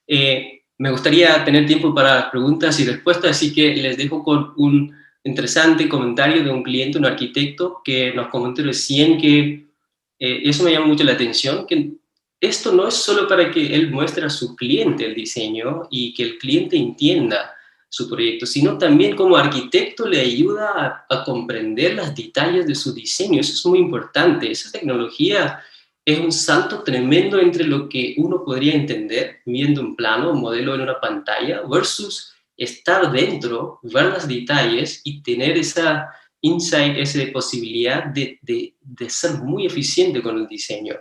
Me gustaría tener tiempo para preguntas y respuestas, así que les dejo con un interesante comentario de un cliente, un arquitecto, que nos comentó recién que eso me llama mucho la atención, que esto no es solo para que él muestre a su cliente el diseño y que el cliente entienda su proyecto, sino también como arquitecto le ayuda a comprender los detalles de su diseño. Eso es muy importante. Esa tecnología es un salto tremendo entre lo que uno podría entender viendo un plano, un modelo en una pantalla, versus estar dentro, ver los detalles y tener esa insight, esa posibilidad de ser muy eficiente con el diseño.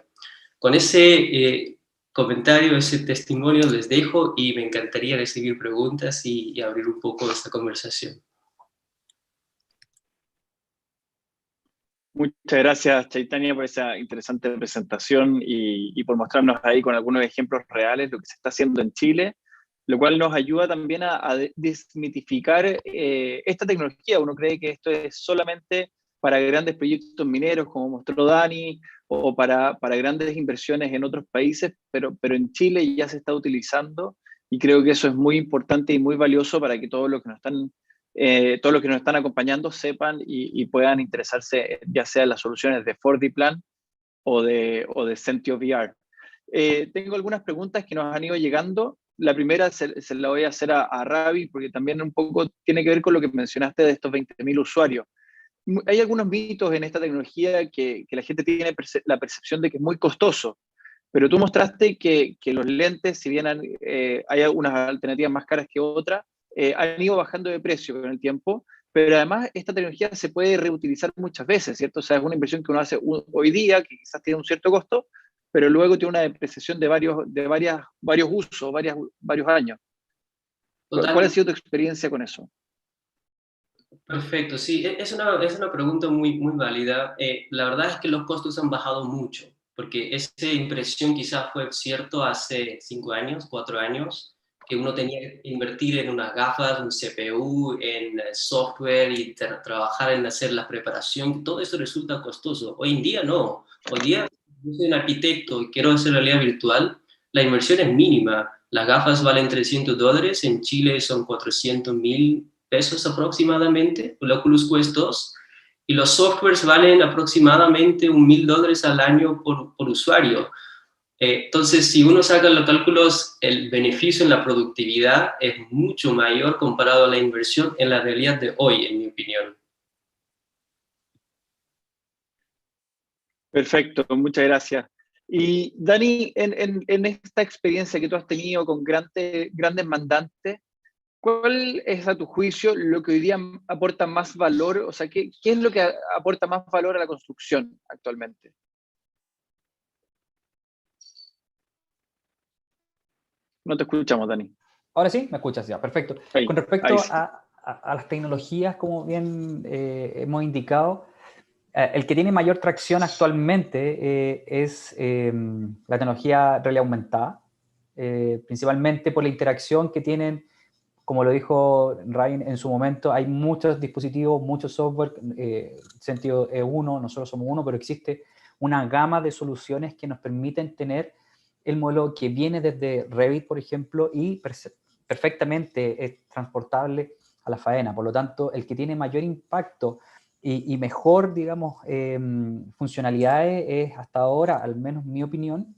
Con ese comentario, ese testimonio les dejo y me encantaría recibir preguntas y abrir un poco esta conversación. Muchas gracias, Chaitanya, por esa interesante presentación y por mostrarnos ahí con algunos ejemplos reales lo que se está haciendo en Chile, lo cual nos ayuda también a desmitificar esta tecnología. Uno cree que esto es solamente para grandes proyectos mineros, como mostró Dani, o para grandes inversiones en otros países, pero en Chile ya se está utilizando y creo que eso es muy importante y muy valioso para que todos los que nos están acompañando sepan y puedan interesarse ya sea en las soluciones de 4D Plan o de Sentio VR. Tengo algunas preguntas que nos han ido llegando. La primera se la voy a hacer a Ravi, porque también un poco tiene que ver con lo que mencionaste de estos 20.000 usuarios. Hay algunos mitos en esta tecnología que la gente tiene la percepción de que es muy costoso, pero tú mostraste que los lentes, si bien hay algunas alternativas más caras que otras, han ido bajando de precio con el tiempo, pero además esta tecnología se puede reutilizar muchas veces, ¿cierto? O sea, es una inversión que uno hace hoy día, que quizás tiene un cierto costo, pero luego tiene una depreciación de varios usos, varios años. Total. ¿Cuál ha sido tu experiencia con eso? Perfecto, sí, es una pregunta muy, muy válida. La verdad es que los costos han bajado mucho, porque esa impresión quizás fue cierto hace 5 años, 4 años, que uno tenía que invertir en unas gafas, un CPU, en software y trabajar en hacer la preparación. Todo eso resulta costoso. Hoy en día no. Hoy día, yo soy un arquitecto y quiero hacer realidad virtual, la inversión es mínima. Las gafas valen $300, en Chile son 400.000 pesos aproximadamente, el Oculus Quest 2, y los softwares valen aproximadamente $1.000 al año por usuario. Entonces, si uno saca los cálculos, el beneficio en la productividad es mucho mayor comparado a la inversión en la realidad de hoy, en mi opinión. Perfecto, muchas gracias. Y Dani, en esta experiencia que tú has tenido con grandes mandantes, ¿cuál es a tu juicio lo que hoy día aporta más valor? O sea, ¿qué es lo que aporta más valor a la construcción actualmente? No te escuchamos, Dani. Ahora sí, me escuchas ya, perfecto. Ahí, Con respecto ahí sí. a las tecnologías, como bien hemos indicado, el que tiene mayor tracción actualmente es la tecnología realidad aumentada, principalmente por la interacción que tienen, como lo dijo Ryan en su momento, hay muchos dispositivos, muchos software, Sentio es uno, nosotros somos uno, pero existe una gama de soluciones que nos permiten tener el modelo que viene desde Revit, por ejemplo, y perfectamente es transportable a la faena. Por lo tanto, el que tiene mayor impacto y mejor, digamos, funcionalidades es hasta ahora, al menos mi opinión,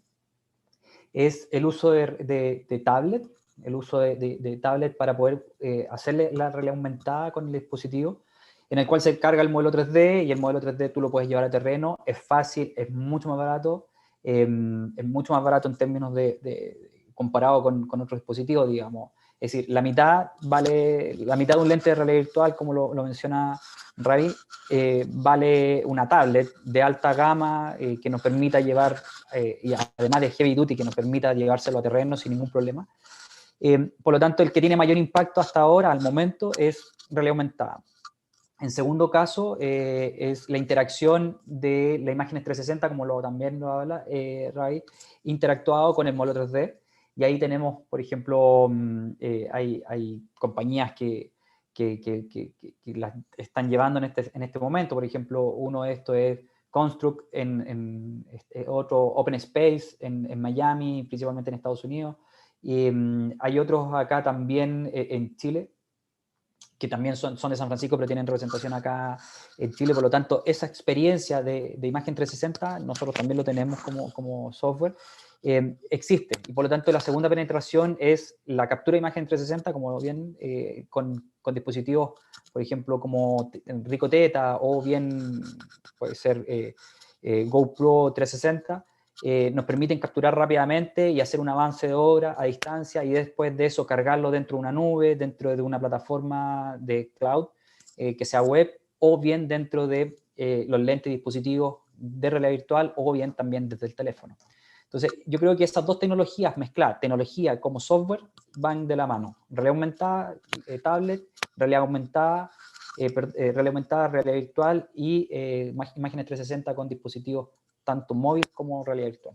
es el uso de tablet, el uso de tablet para poder hacerle la realidad aumentada con el dispositivo, en el cual se carga el modelo 3D y el modelo 3D tú lo puedes llevar a terreno, es fácil, es mucho más barato en términos comparado con otros dispositivos, digamos. Es decir, la mitad de un lente de realidad virtual, como lo menciona Ravi, vale una tablet de alta gama que nos permita llevar, y además de heavy duty, que nos permita llevárselo a terreno sin ningún problema. Por lo tanto, el que tiene mayor impacto hasta ahora, al momento, es realidad aumentada. En segundo caso, es la interacción de la imagen 360, como también lo habla Ravi, interactuado con el modelo 3D. Y ahí tenemos, por ejemplo, hay compañías que las están llevando en este momento. Por ejemplo, uno de estos es Construct, otro Open Space en Miami, principalmente en Estados Unidos. Y hay otros acá también en Chile, que también son de San Francisco, pero tienen representación acá en Chile. Por lo tanto, esa experiencia de imagen 360, nosotros también lo tenemos como software, existe. Y por lo tanto, la segunda penetración es la captura de imagen 360, como bien con dispositivos, por ejemplo, como Ricoh Theta, o bien puede ser GoPro 360, nos permiten capturar rápidamente y hacer un avance de obra a distancia, y después de eso cargarlo dentro de una nube, dentro de una plataforma de cloud, que sea web, o bien dentro de los lentes dispositivos de realidad virtual, o bien también desde el teléfono. Entonces, yo creo que esas dos tecnologías, mezclar tecnología como software, van de la mano. Realidad aumentada, tablet, realidad aumentada, realidad virtual y imágenes 360 con dispositivos tanto móvil como realidad virtual.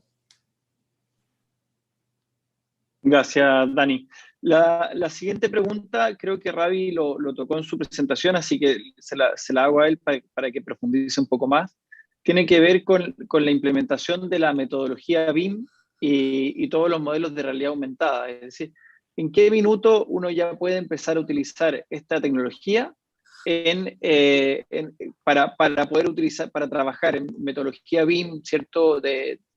Gracias, Dani. La siguiente pregunta, creo que Ravi lo tocó en su presentación, así que se la hago a él para que profundice un poco más. Tiene que ver con la implementación de la metodología BIM y todos los modelos de realidad aumentada. Es decir, ¿en qué minuto uno ya puede empezar a utilizar esta tecnología para poder utilizar, para trabajar en metodología BIM, ¿cierto?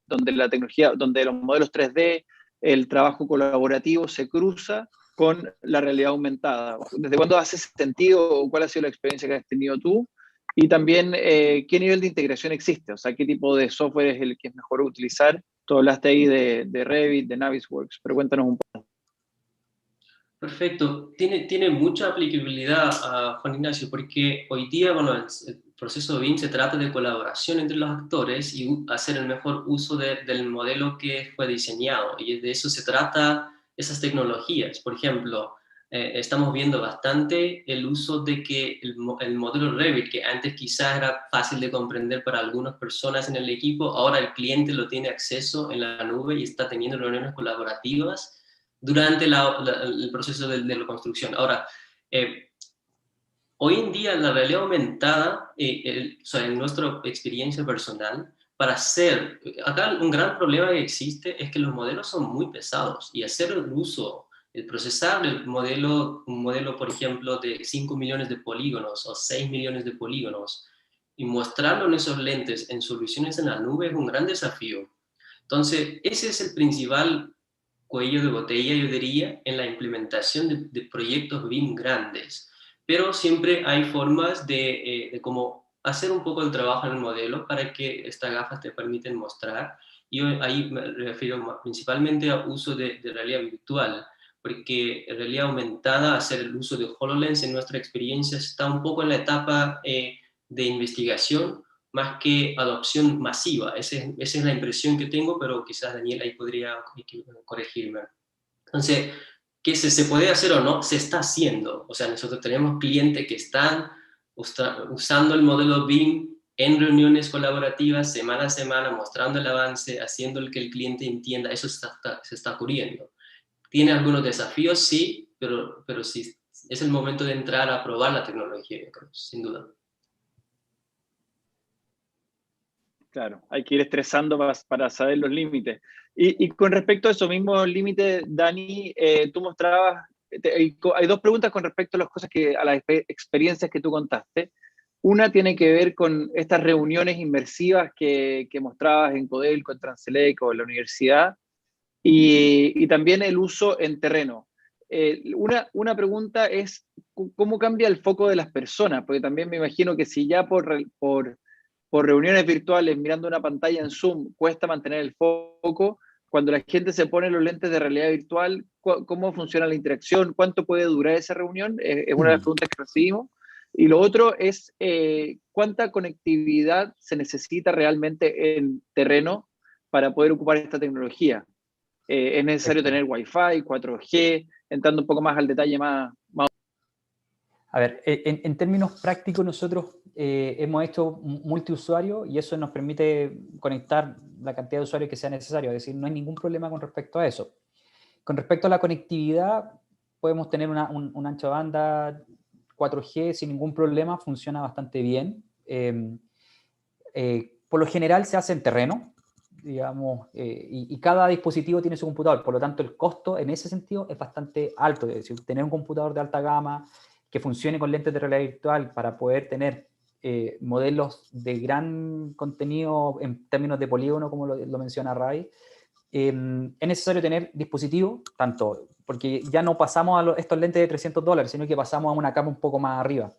Donde la tecnología, donde los modelos 3D, el trabajo colaborativo se cruza con la realidad aumentada. ¿Desde cuándo hace sentido o cuál ha sido la experiencia que has tenido tú? Y también, ¿qué nivel de integración existe? O sea, ¿qué tipo de software es el que es mejor utilizar? Tú hablaste ahí de Revit, de Navisworks, pero cuéntanos un poco. Perfecto. Tiene mucha aplicabilidad, Juan Ignacio, porque hoy día, bueno, el proceso BIM se trata de colaboración entre los actores y hacer el mejor uso del modelo que fue diseñado. Y de eso se trata esas tecnologías. Por ejemplo, estamos viendo bastante el uso de que el modelo Revit, que antes quizás era fácil de comprender para algunas personas en el equipo, ahora el cliente lo tiene acceso en la nube y está teniendo reuniones colaborativas durante el proceso de la construcción. Ahora, hoy en día la realidad aumentada, o sea, en nuestra experiencia personal, para hacer, acá un gran problema que existe es que los modelos son muy pesados y hacer el uso, el procesar un modelo, por ejemplo, de 5 millones de polígonos o 6 millones de polígonos y mostrarlo en esos lentes en soluciones en la nube es un gran desafío. Entonces, ese es el principal cuello de botella, yo diría, en la implementación de proyectos BIM grandes. Pero siempre hay formas de cómo hacer un poco el trabajo en el modelo para que estas gafas te permiten mostrar. Yo ahí me refiero principalmente al uso de realidad virtual, porque en realidad aumentada, hacer el uso de HoloLens en nuestra experiencia está un poco en la etapa de investigación, más que adopción masiva. Esa es la impresión que tengo, pero quizás Daniel ahí podría corregirme. Entonces, ¿qué se puede hacer o no? Se está haciendo. O sea, nosotros tenemos clientes que están usando el modelo BIM en reuniones colaborativas, semana a semana, mostrando el avance, haciendo que el cliente entienda. Eso se está ocurriendo. ¿Tiene algunos desafíos? Sí, pero sí, es el momento de entrar a probar la tecnología, yo creo, sin duda. Claro, hay que ir estresando para saber los límites. Y con respecto a esos mismos límites, Dani, tú mostrabas, hay dos preguntas con respecto a las cosas a las experiencias que tú contaste. Una tiene que ver con estas reuniones inmersivas que mostrabas en Codelco, en Transelec o en la universidad, y también el uso en terreno. Una pregunta es, ¿cómo cambia el foco de las personas? Porque también me imagino que si ya por reuniones virtuales, mirando una pantalla en Zoom, cuesta mantener el foco. Cuando la gente se pone los lentes de realidad virtual, ¿cómo funciona la interacción? ¿Cuánto puede durar esa reunión? Es una de las preguntas que recibimos. Y lo otro es, ¿cuánta conectividad se necesita realmente en terreno para poder ocupar esta tecnología? ¿Es necesario tener Wi-Fi, 4G? Entrando un poco más al detalle más... A ver, en términos prácticos nosotros hemos hecho multiusuario y eso nos permite conectar la cantidad de usuarios que sea necesario, es decir, no hay ningún problema con respecto a eso. Con respecto a la conectividad, podemos tener un ancho de banda 4G sin ningún problema, funciona bastante bien. Por lo general se hace en terreno, digamos, y cada dispositivo tiene su computador, por lo tanto el costo en ese sentido es bastante alto, es decir, tener un computador de alta gama que funcione con lentes de realidad virtual para poder tener modelos de gran contenido en términos de polígono, como lo menciona Ray, es necesario tener dispositivos, tanto, porque ya no pasamos a estos lentes de $300, sino que pasamos a una cama un poco más arriba,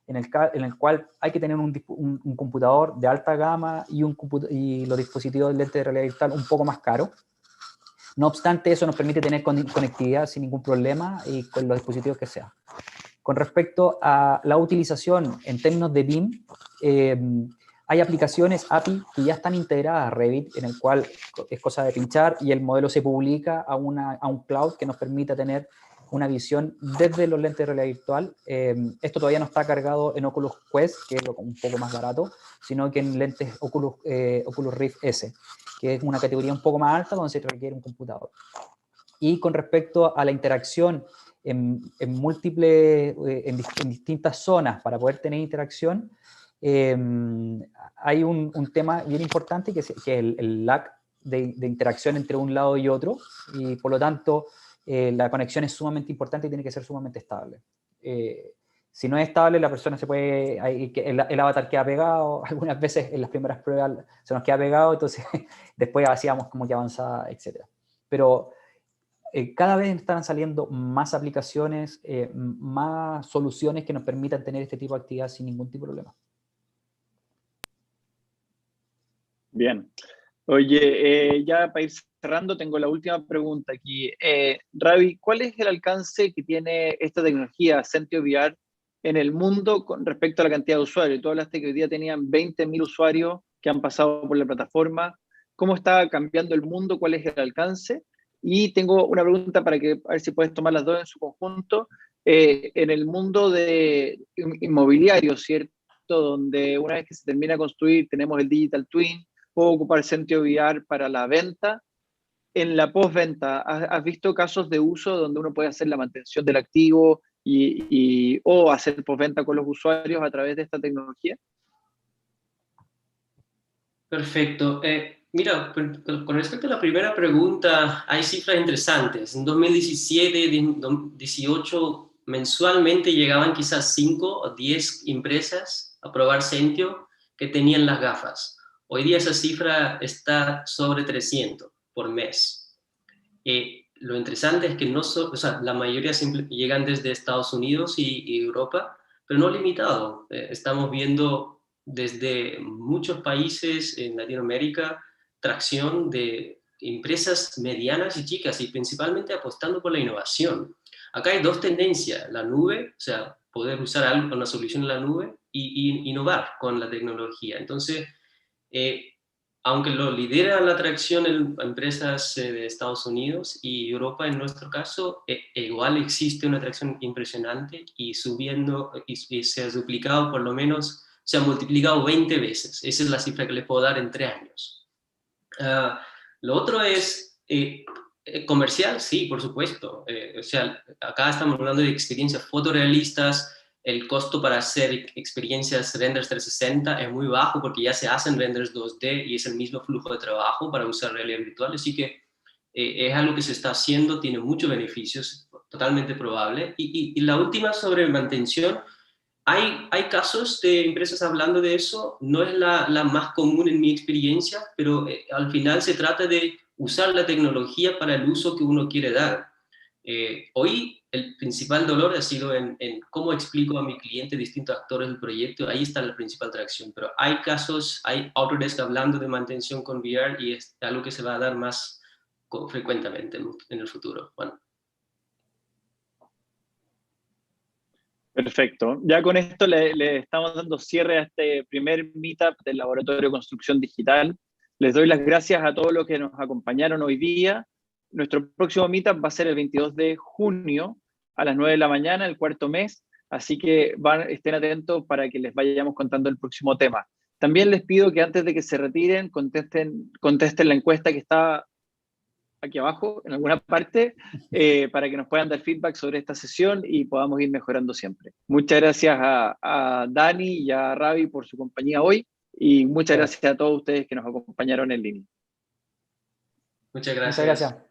en el cual hay que tener un computador de alta gama y los dispositivos de lente de realidad virtual un poco más caros. No obstante, eso nos permite tener conectividad sin ningún problema y con los dispositivos que sea. Con respecto a la utilización en términos de BIM, hay aplicaciones API que ya están integradas a Revit, en el cual es cosa de pinchar y el modelo se publica a un cloud que nos permita tener una visión desde los lentes de realidad virtual. Esto todavía no está cargado en Oculus Quest, que es un poco más barato, sino que en lentes Oculus Rift S, que es una categoría un poco más alta donde se requiere un computador. Y con respecto a la interacción en múltiples, en distintas zonas para poder tener interacción, hay un tema bien importante que es el lag de interacción entre un lado y otro, y por lo tanto la conexión es sumamente importante y tiene que ser sumamente estable. Si no es estable, la persona se puede, el avatar queda pegado, algunas veces en las primeras pruebas se nos queda pegado, entonces después hacíamos como que avanzaba, etc. Pero cada vez están saliendo más aplicaciones, más soluciones que nos permitan tener este tipo de actividad sin ningún tipo de problema. Bien. Oye, ya para ir cerrando, tengo la última pregunta aquí. Ravi, ¿cuál es el alcance que tiene esta tecnología Sentio VR en el mundo con respecto a la cantidad de usuarios? Tú hablaste que hoy día tenían 20.000 usuarios que han pasado por la plataforma. ¿Cómo está cambiando el mundo? ¿Cuál es el alcance? Y tengo una pregunta para que, a ver si puedes tomar las dos en su conjunto. En el mundo de inmobiliario, ¿cierto? Donde una vez que se termina de construir, tenemos el Digital Twin, puedo ocupar Sentio VR para la venta. En la postventa, ¿has visto casos de uso donde uno puede hacer la mantención del activo o hacer postventa con los usuarios a través de esta tecnología? Perfecto. Mira, con respecto a la primera pregunta, hay cifras interesantes. En 2017, 2018, mensualmente llegaban quizás 5 o 10 empresas a probar Sentio que tenían las gafas. Hoy día esa cifra está sobre 300 por mes. Lo interesante es que o sea, la mayoría llegan desde Estados Unidos y Europa, pero no limitado. Estamos viendo desde muchos países en Latinoamérica tracción de empresas medianas y chicas y principalmente apostando por la innovación. Acá hay dos tendencias, la nube, o sea, poder usar una solución en la nube y innovar con la tecnología. Entonces, aunque lo lidera la atracción en empresas de Estados Unidos y Europa en nuestro caso, igual existe una atracción impresionante y subiendo y se ha duplicado por lo menos, se ha multiplicado 20 veces. Esa es la cifra que les puedo dar en 3 años. Lo otro es comercial, sí, por supuesto. O sea, acá estamos hablando de experiencias fotorrealistas el costo para hacer experiencias renders 360 es muy bajo porque ya se hacen renders 2D y es el mismo flujo de trabajo para usar realidad virtual, así que es algo que se está haciendo, tiene muchos beneficios, totalmente probable. Y la última sobre mantención, hay casos de empresas hablando de eso, no es la más común en mi experiencia, pero al final se trata de usar la tecnología para el uso que uno quiere dar. Hoy el principal dolor ha sido en cómo explico a mi cliente distintos actores del proyecto, ahí está la principal tracción, pero hay casos, hay Autodesk hablando de mantención con VR y es algo que se va a dar más frecuentemente en el futuro. Bueno. Perfecto. Ya con esto le estamos dando cierre a este primer meetup del Laboratorio de Construcción Digital. Les doy las gracias a todos los que nos acompañaron hoy día. Nuestro próximo meetup va a ser el 22 de junio a las 9 de la mañana, el cuarto mes, así que estén atentos para que les vayamos contando el próximo tema. También les pido que antes de que se retiren contesten la encuesta que está aquí abajo, en alguna parte, para que nos puedan dar feedback sobre esta sesión y podamos ir mejorando siempre. Muchas gracias a Dani y a Ravi por su compañía hoy y muchas gracias a todos ustedes que nos acompañaron en línea. Muchas gracias. Muchas gracias.